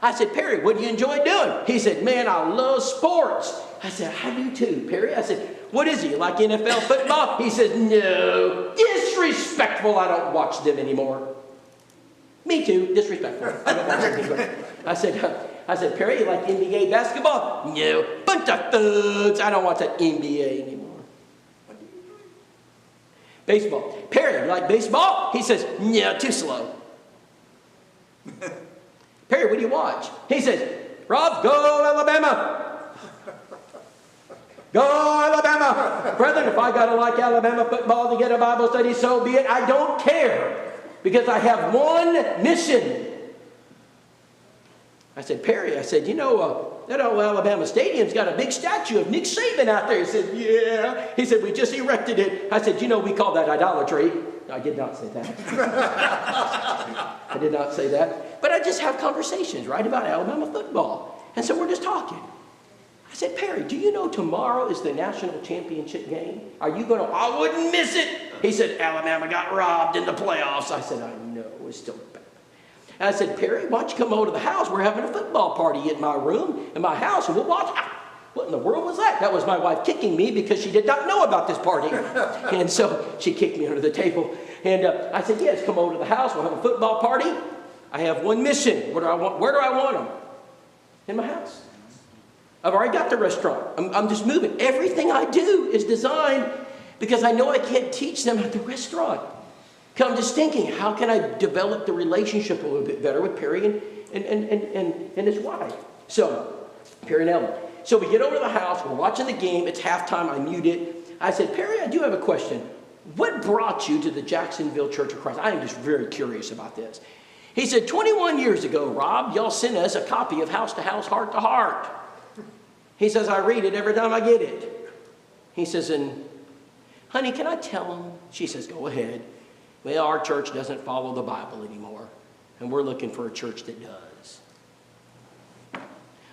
I said, Perry, what do you enjoy doing? He said, man, I love sports. I said, I do too, Perry. I said, what is he, like NFL football? He says, no, disrespectful. I don't watch them anymore. Me too, disrespectful. I don't watch them anymore. I said, Perry, you like NBA basketball? No, bunch of thugs. I don't watch that NBA anymore. Baseball. Perry, you like baseball? He says, no, too slow. Perry, what do you watch? He says, Rob, go Alabama. Go Alabama. Brethren, if I got to like Alabama football to get a Bible study, so be it. I don't care because I have one mission. I said, Perry, I said, you know, that old Alabama Stadium's got a big statue of Nick Saban out there. He said, yeah. He said, we just erected it. I said, you know, we call that idolatry. I did not say that. I did not say that. But I just have conversations, right, about Alabama football. And so we're just talking. I said, Perry, do you know tomorrow is the national championship game? Are you going to? I wouldn't miss it. He said, Alabama got robbed in the playoffs. I said, I know, it's still bad. And I said, Perry, why don't you come over to the house? We're having a football party in my room, in my house, and we'll watch. What in the world was that? That was my wife kicking me because she did not know about this party. And so she kicked me under the table. And I said, yes, come over to the house. We'll have a football party. I have one mission. Where do I want them? In my house. I've already got the restaurant. I'm just moving. Everything I do is designed because I know I can't teach them at the restaurant. I'm just thinking, how can I develop the relationship a little bit better with Perry and his wife? So, Perry and Ellen. So we get over to the house. We're watching the game. It's halftime. I mute it. I said, Perry, I do have a question. What brought you to the Jacksonville Church of Christ? I am just very curious about this. He said, 21 years ago, Rob, y'all sent us a copy of House to House, Heart to Heart. He says, I read it every time I get it. He says, and honey, can I tell him? She says, go ahead. Well, our church doesn't follow the Bible anymore, and we're looking for a church that does.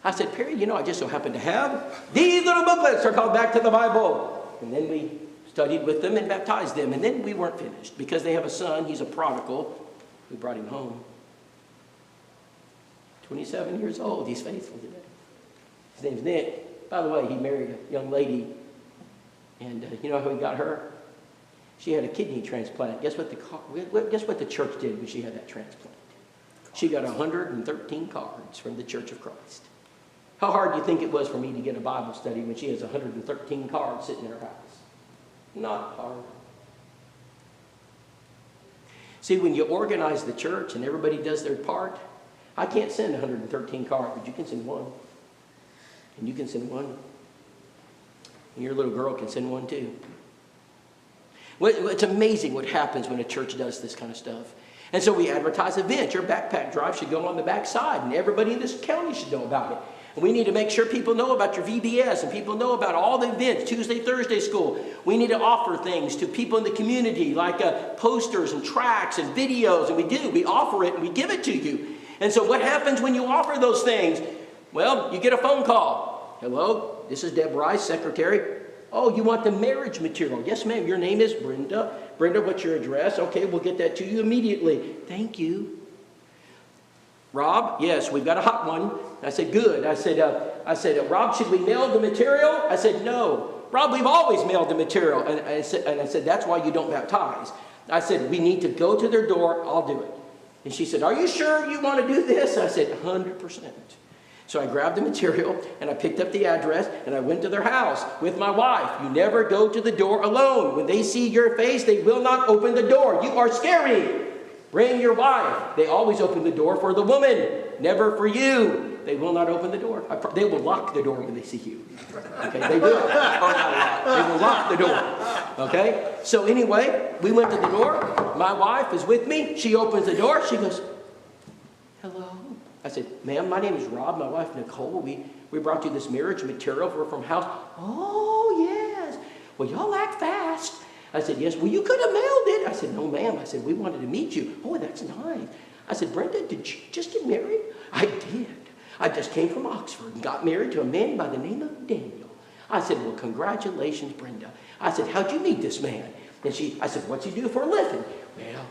I said, Perry, you know, I just so happen to have these little booklets. They're called Back to the Bible. And then we studied with them and baptized them. And then we weren't finished because they have a son. He's a prodigal. We brought him home. 27 years old. He's faithful today. His name's Nick. By the way, he married a young lady. And you know how he got her? She had a kidney transplant. Guess what the church did when she had that transplant? She got 113 cards from the Church of Christ. How hard do you think it was for me to get a Bible study when she has 113 cards sitting in her house? Not hard. See, when you organize the church and everybody does their part, I can't send 113 cards, but you can send one. And you can send one. And your little girl can send one too. Well, it's amazing what happens when a church does this kind of stuff. And so we advertise events. Your backpack drive should go on the back side, and everybody in this county should know about it. And we need to make sure people know about your VBS and people know about all the events, Tuesday, Thursday school. We need to offer things to people in the community like posters and tracts and videos, and we do. We offer it and we give it to you. And so what happens when you offer those things? Well, you get a phone call. Hello, this is Deb Rice, secretary. Oh, you want the marriage material? Yes, ma'am. Your name is Brenda. Brenda, what's your address? Okay, we'll get that to you immediately. Thank you. Rob, yes, we've got a hot one. I said, good. I said, Rob, should we mail the material? I said, no. Rob, we've always mailed the material. And I said, that's why you don't baptize. I said, we need to go to their door. I'll do it. And she said, are you sure you want to do this? I said, 100%. So I grabbed the material, and I picked up the address, and I went to their house with my wife. You never go to the door alone. When they see your face, they will not open the door. You are scary. Bring your wife. They always open the door for the woman, never for you. They will not open the door. They will lock the door when they see you. Okay, they will. Or not lock. They will lock the door. Okay? So anyway, we went to the door. My wife is with me. She opens the door. She goes, hello. I said, ma'am, my name is Rob. My wife, Nicole. We brought you this marriage material. We're from house. Oh, yes. Well, y'all act fast. I said, yes. Well, you could have mailed it. I said, no, ma'am. I said, we wanted to meet you. Oh, that's nice. I said, Brenda, did you just get married? I did. I just came from Oxford and got married to a man by the name of Daniel. I said, well, congratulations, Brenda. I said, how'd you meet this man? And I said, what's he do for a living? Well,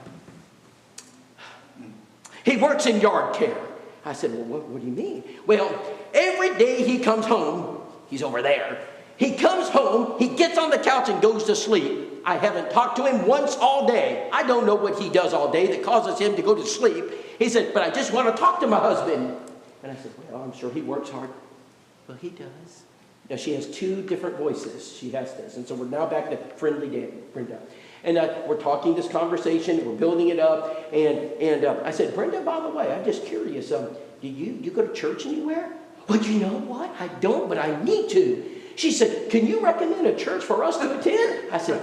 he works in yard care. I said, well, what do you mean? Well, every day he comes home, he's over there. He comes home, he gets on the couch and goes to sleep. I haven't talked to him once all day. I don't know what he does all day that causes him to go to sleep. He said, but I just want to talk to my husband. And I said, well, I'm sure he works hard. Well, he does. Now, she has two different voices. She has this. And so we're now back to friendly Brenda. And we're talking this conversation. We're building it up. And I said, Brenda, by the way, I'm just curious. Do you go to church anywhere? Well, you know what? I don't, but I need to. She said, can you recommend a church for us to attend? I said,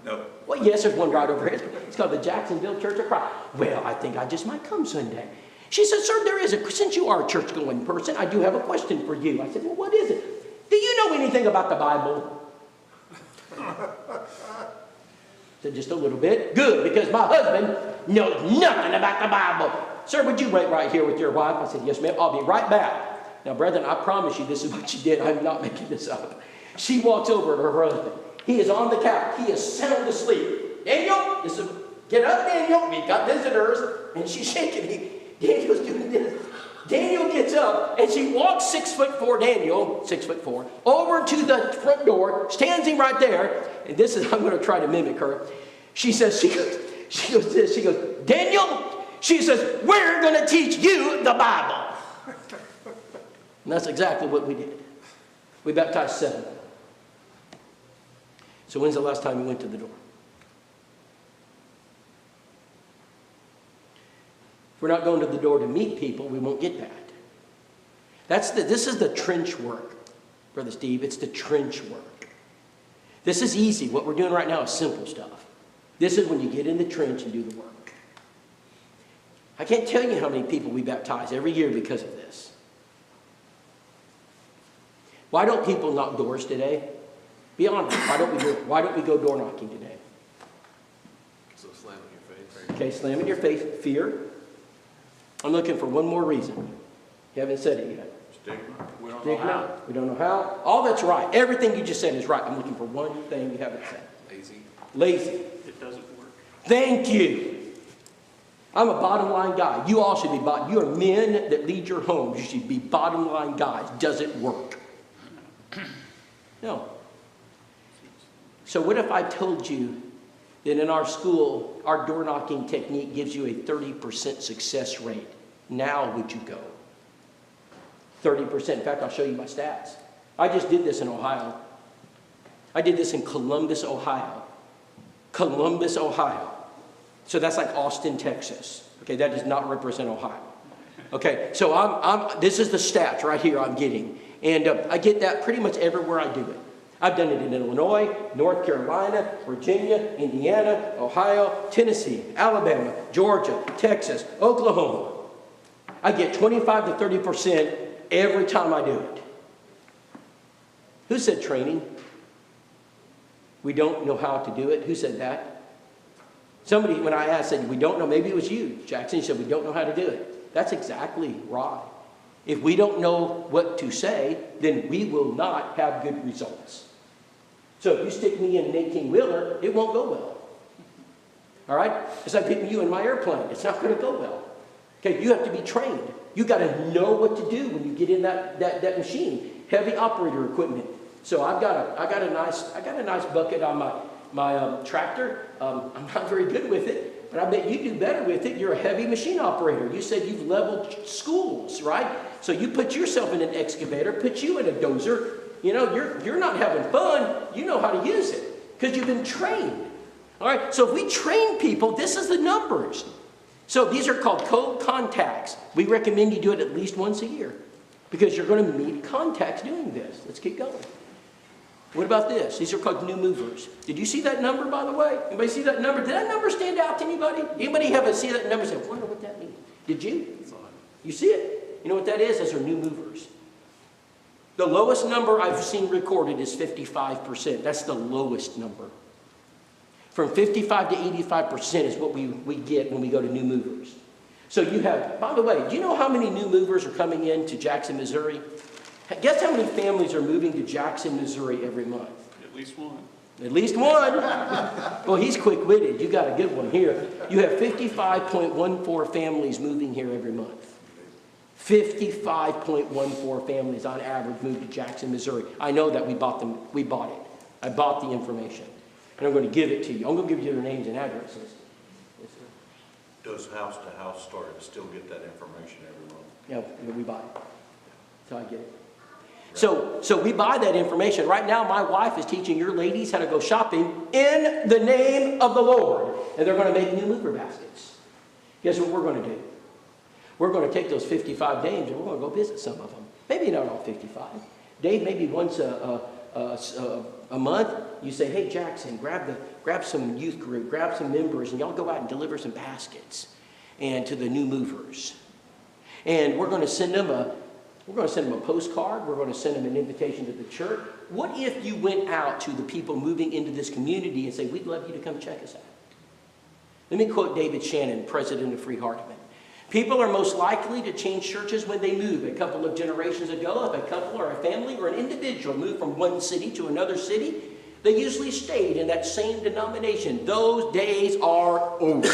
No. well, yes, there's one right over here. It's called the Jacksonville Church of Christ. Well, I think I just might come Sunday. She said, sir, there is since you are a church-going person, I do have a question for you. I said, well, what is it? Do you know anything about the Bible? Said, just a little bit. Good, because my husband knows nothing about the Bible. Sir, would you wait right here with your wife? I said, yes, ma'am. I'll be right back. Now, brethren, I promise you this is what she did. I'm not making this up. She walks over to her husband. He is on the couch. He is sound asleep. Daniel, get up, Daniel. We've got visitors. And she's shaking him. Daniel's doing this. Daniel gets up and she walks 6'4", Daniel, 6'4", over to the front door, stands him right there. And this is, I'm going to try to mimic her. She goes, Daniel, she says, we're going to teach you the Bible. And that's exactly what we did. We baptized 7. So when's the last time you went to the door? If we're not going to the door to meet people, we won't get that. This is the trench work, Brother Steve. It's the trench work. This is easy. What we're doing right now is simple stuff. This is when you get in the trench and do the work. I can't tell you how many people we baptize every year because of this. Why don't people knock doors today? Be honest. Why don't we go door knocking today? So slam in your face. Okay, slam in your face. Fear. I'm looking for one more reason. You haven't said it yet. Stigma. We don't know how. We don't know how. All that's right. Everything you just said is right. I'm looking for one thing you haven't said. Lazy. Lazy. It doesn't work. Thank you. I'm a bottom line guy. You all should be bottom. You are men that lead your homes. You should be bottom line guys. Does it work? No. So what if I told you that in our school, our door knocking technique gives you a 30% success rate? Now would you go? 30%. In fact, I'll show you my stats. I just did this in Ohio. I did this in Columbus, Ohio. Columbus, Ohio. So that's like Austin, Texas. Okay, that does not represent Ohio. Okay, so this is the stats right here I'm getting. And I get that pretty much everywhere I do it. I've done it in Illinois, North Carolina, Virginia, Indiana, Ohio, Tennessee, Alabama, Georgia, Texas, Oklahoma. I get 25 to 30% every time I do it. Who said training? We don't know how to do it. Who said that? Somebody, when I asked, said, we don't know. Maybe it was you, Jackson. You said, we don't know how to do it. That's exactly right. If we don't know what to say, then we will not have good results. So if you stick me in an 18-wheeler, it won't go well. All right? It's like putting you in my airplane. It's not going to go well. Okay, you have to be trained. You got to know what to do when you get in that machine. Heavy operator equipment. So I got a nice bucket on my tractor. I'm not very good with it, but I bet you do better with it. You're a heavy machine operator. You said you've leveled schools, right? So you put yourself in an excavator, put you in a dozer. You know, you're not having fun. You know how to use it because you've been trained. All right, so if we train people, this is the numbers. So these are called code contacts. We recommend you do it at least once a year because you're going to meet contacts doing this. Let's keep going. What about this? These are called new movers. Did you see that number, by the way? Anybody see that number? Did that number stand out to anybody? Anybody see that number and say, I wonder what that means? Did you? You see it? You know what that is? Those are new movers. The lowest number I've seen recorded is 55%. That's the lowest number. From 55 to 85% is what we get when we go to new movers. So you have, by the way, do you know how many new movers are coming into Jackson, Missouri? Guess how many families are moving to Jackson, Missouri every month? At least one. At least one. Well, he's quick-witted. You got a good one here. You have 55.14 families moving here every month. 55.14 families on average move to Jackson, Missouri. I know that we bought it. I bought the information. And I'm going to give it to you. I'm going to give you their names and addresses. Yes, sir. Does house-to-house starter still get that information every month? Yeah, we buy it. So I get it. So we buy that information. Right now, my wife is teaching your ladies how to go shopping in the name of the Lord. And they're going to make new mover baskets. Guess what we're going to do? We're going to take those 55 dames and we're going to go visit some of them. Maybe not all 55. Dave, maybe once a month, you say, hey, Jackson, grab some youth group, grab some members, and y'all go out and deliver some baskets and to the new movers. And we're going to send them a postcard. We're going to send them an invitation to the church. What if you went out to the people moving into this community and say, we'd love you to come check us out? Let me quote David Shannon, president of Free Hardeman. People are most likely to change churches when they move. A couple of generations ago, if a couple or a family or an individual moved from one city to another city, they usually stayed in that same denomination. Those days are over.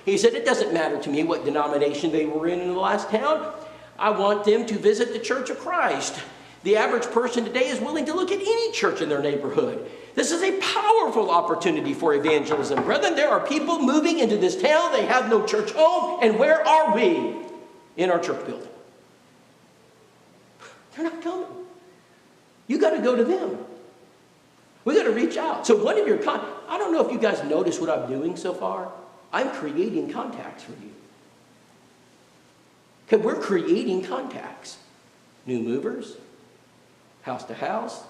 He said, it doesn't matter to me what denomination they were in the last town. I want them to visit the Church of Christ. The average person today is willing to look at any church in their neighborhood. This is a powerful opportunity for evangelism. Brethren, there are people moving into this town. They have no church home. And where are we? In our church building. They're not coming. You got to go to them. We got to reach out. So one of your I don't know if you guys notice what I'm doing so far. I'm creating contacts for you. Okay, we're creating contacts. New movers, house to house,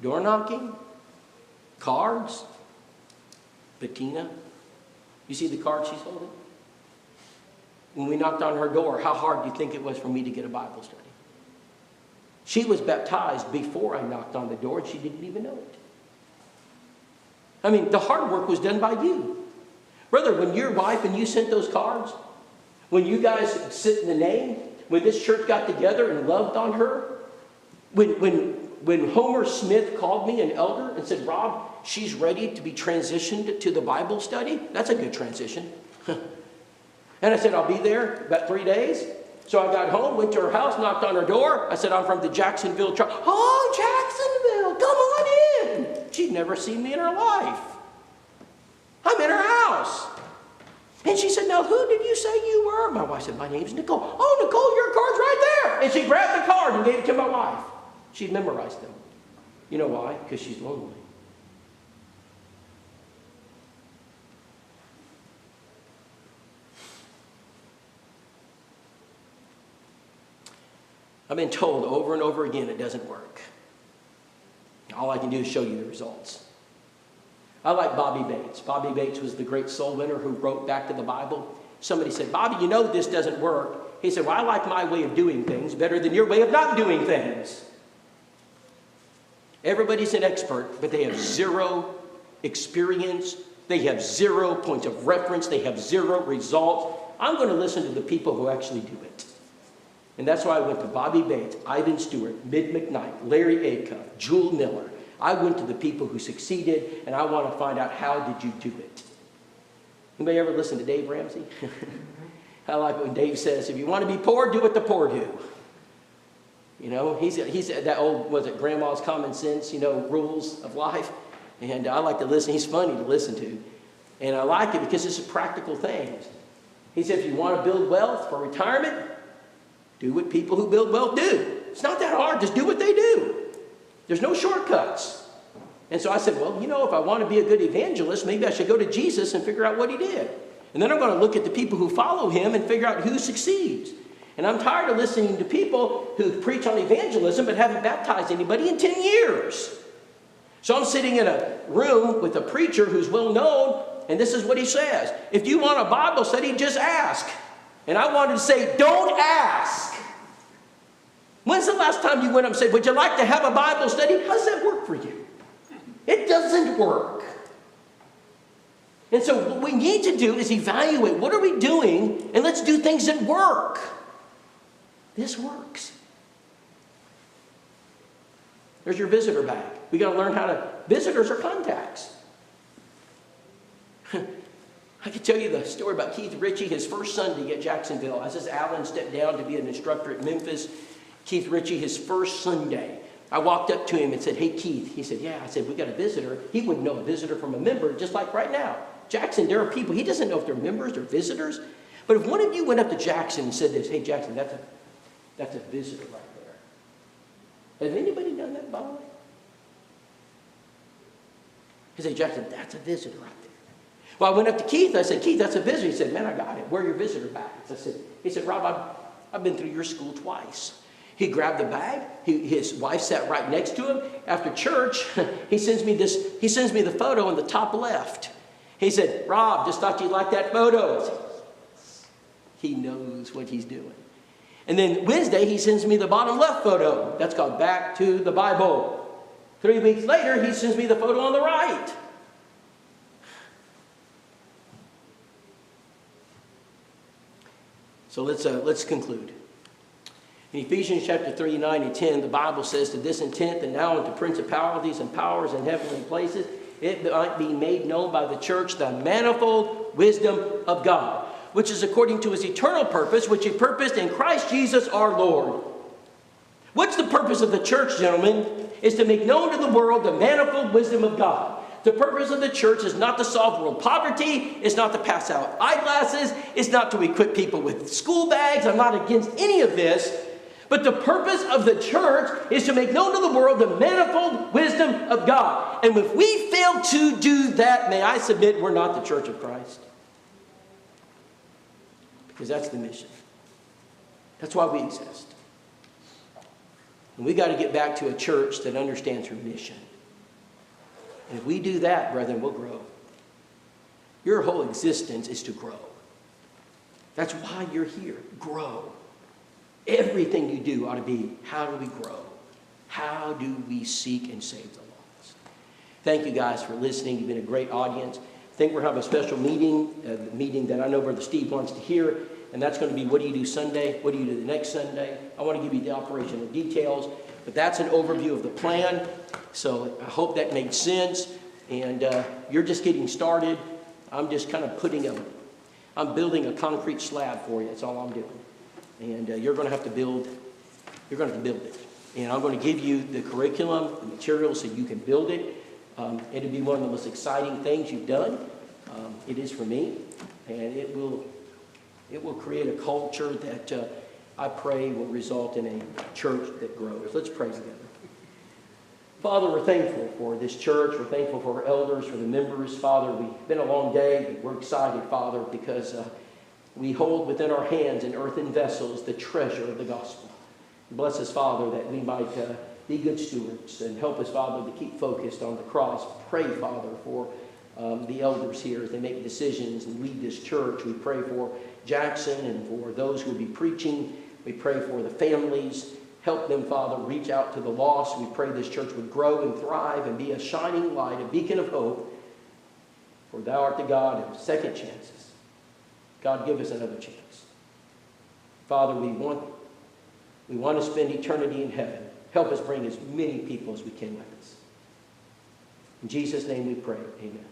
door knocking, cards. Bettina, you see the card she's holding? When we knocked on her door, how hard do you think it was for me to get a Bible study? She was baptized before I knocked on the door, and she didn't even know it. I mean, the hard work was done by you. Brother, when your wife and you sent those cards, when you guys sit in the name, when this church got together and loved on her, when Homer Smith called me, an elder, and said, Rob, she's ready to be transitioned to the Bible study, that's a good transition. And I said, I'll be there about 3 days. So I got home, went to her house, knocked on her door. I said, I'm from the Jacksonville church. Oh, Jacksonville, come on in. She'd never seen me in her life. I'm in her house. And she said, now, who did you say you were? My wife said, my name's Nicole. Oh, Nicole, your card's right there. And she grabbed the card and gave it to my wife. She'd memorized them. You know why? Because she's lonely. I've been told over and over again it doesn't work. All I can do is show you the results. I like Bobby Bates. Bobby Bates was the great soul winner who wrote Back to the Bible. Somebody said, Bobby, you know this doesn't work. He said, well, I like my way of doing things better than your way of not doing things. Everybody's an expert, but they have zero experience. They have 0 points of reference. They have 0 results. I'm going to listen to the people who actually do it. And that's why I went to Bobby Bates, Ivan Stewart, Mid McKnight, Larry Acuff, Jewel Miller. I went to the people who succeeded, and I want to find out, how did you do it? Anybody ever listen to Dave Ramsey? I like when Dave says, if you want to be poor, do what the poor do. You know, he's that old, was it Grandma's common sense, you know, rules of life. And I like to listen. He's funny to listen to. And I like it because it's practical things. He said, if you want to build wealth for retirement, do what people who build wealth do. It's not that hard. Just do what they do. There's no shortcuts. And so I said, well, you know, if I want to be a good evangelist, maybe I should go to Jesus and figure out what he did. And then I'm going to look at the people who follow him and figure out who succeeds. And I'm tired of listening to people who preach on evangelism but haven't baptized anybody in 10 years. So I'm sitting in a room with a preacher who's well known, and this is what he says. If you want a Bible study, just ask. And I wanted to say, don't ask. When's the last time you went up and said, would you like to have a Bible study? How does that work for you? It doesn't work. And so what we need to do is evaluate, what are we doing? And let's do things that work. This works. There's your visitor bag. We got to learn how to, visitors are contacts. I could tell you the story about Keith Ritchie, his first Sunday at Jacksonville. As this Alan stepped down to be an instructor at Memphis, Keith Ritchie, his first Sunday, I walked up to him and said, hey, Keith. He said, yeah. I said, we got a visitor. He wouldn't know a visitor from a member, just like right now. Jackson, there are people, he doesn't know if they're members or visitors. But if one of you went up to Jackson and said this, hey, Jackson, that's a visitor right there. Has anybody done that, by the way? He said, Jackson, that's a visitor right there. Well, I went up to Keith. I said, Keith, that's a visitor. He said, man, I got it. Where are your visitor bags? He said, Rob, I've been through your school twice. He grabbed the bag. His wife sat right next to him. After church, he sends me the photo in the top left. He said, Rob, just thought you'd like that photo. I said, he knows what he's doing. And then Wednesday, he sends me the bottom left photo. That's called Back to the Bible. 3 weeks later, he sends me the photo on the right. So let's conclude. In Ephesians chapter 3, 9 and 10, the Bible says, to this intent, and now unto principalities and powers in heavenly places, it might be made known by the church the manifold wisdom of God, which is according to his eternal purpose, which he purposed in Christ Jesus our Lord. What's the purpose of the church, gentlemen? Is to make known to the world the manifold wisdom of God. The purpose of the church is not to solve world poverty. It's not to pass out eyeglasses. It's not to equip people with school bags. I'm not against any of this. But the purpose of the church is to make known to the world the manifold wisdom of God. And if we fail to do that, may I submit we're not the church of Christ. Because that's the mission. That's why we exist. And we got to get back to a church that understands her mission. And if we do that, brethren, we'll grow. Your whole existence is to grow. That's why you're here. Grow. Everything you do ought to be, how do we grow? How do we seek and save the lost? Thank you guys for listening. You've been a great audience. I think we're having a special meeting, a meeting that I know Brother Steve wants to hear. And that's going to be, what do you do Sunday? What do you do the next Sunday? I want to give you the operational details. But that's an overview of the plan. So I hope that made sense. And you're just getting started. I'm just kind of I'm building a concrete slab for you. That's all I'm doing. And you're going to have to build it. And I'm going to give you the curriculum, the materials, so you can build it. It'll be one of the most exciting things you've done. It is for me. And it will create a culture that I pray will result in a church that grows. Let's pray together. Father, we're thankful for this church. We're thankful for our elders, for the members. Father, we've been a long day, but we're excited, Father, because we hold within our hands in earthen vessels the treasure of the gospel. Bless us, Father, that we might be good stewards, and help us, Father, to keep focused on the cross. Pray, Father, for the elders here as they make decisions and lead this church. We pray for Jackson and for those who will be preaching. We pray for the families. Help them, Father, reach out to the lost. We pray this church would grow and thrive and be a shining light, a beacon of hope. For thou art the God of second chances. God, give us another chance. Father, we want to spend eternity in heaven. Help us bring as many people as we can with us. In Jesus' name we pray. Amen.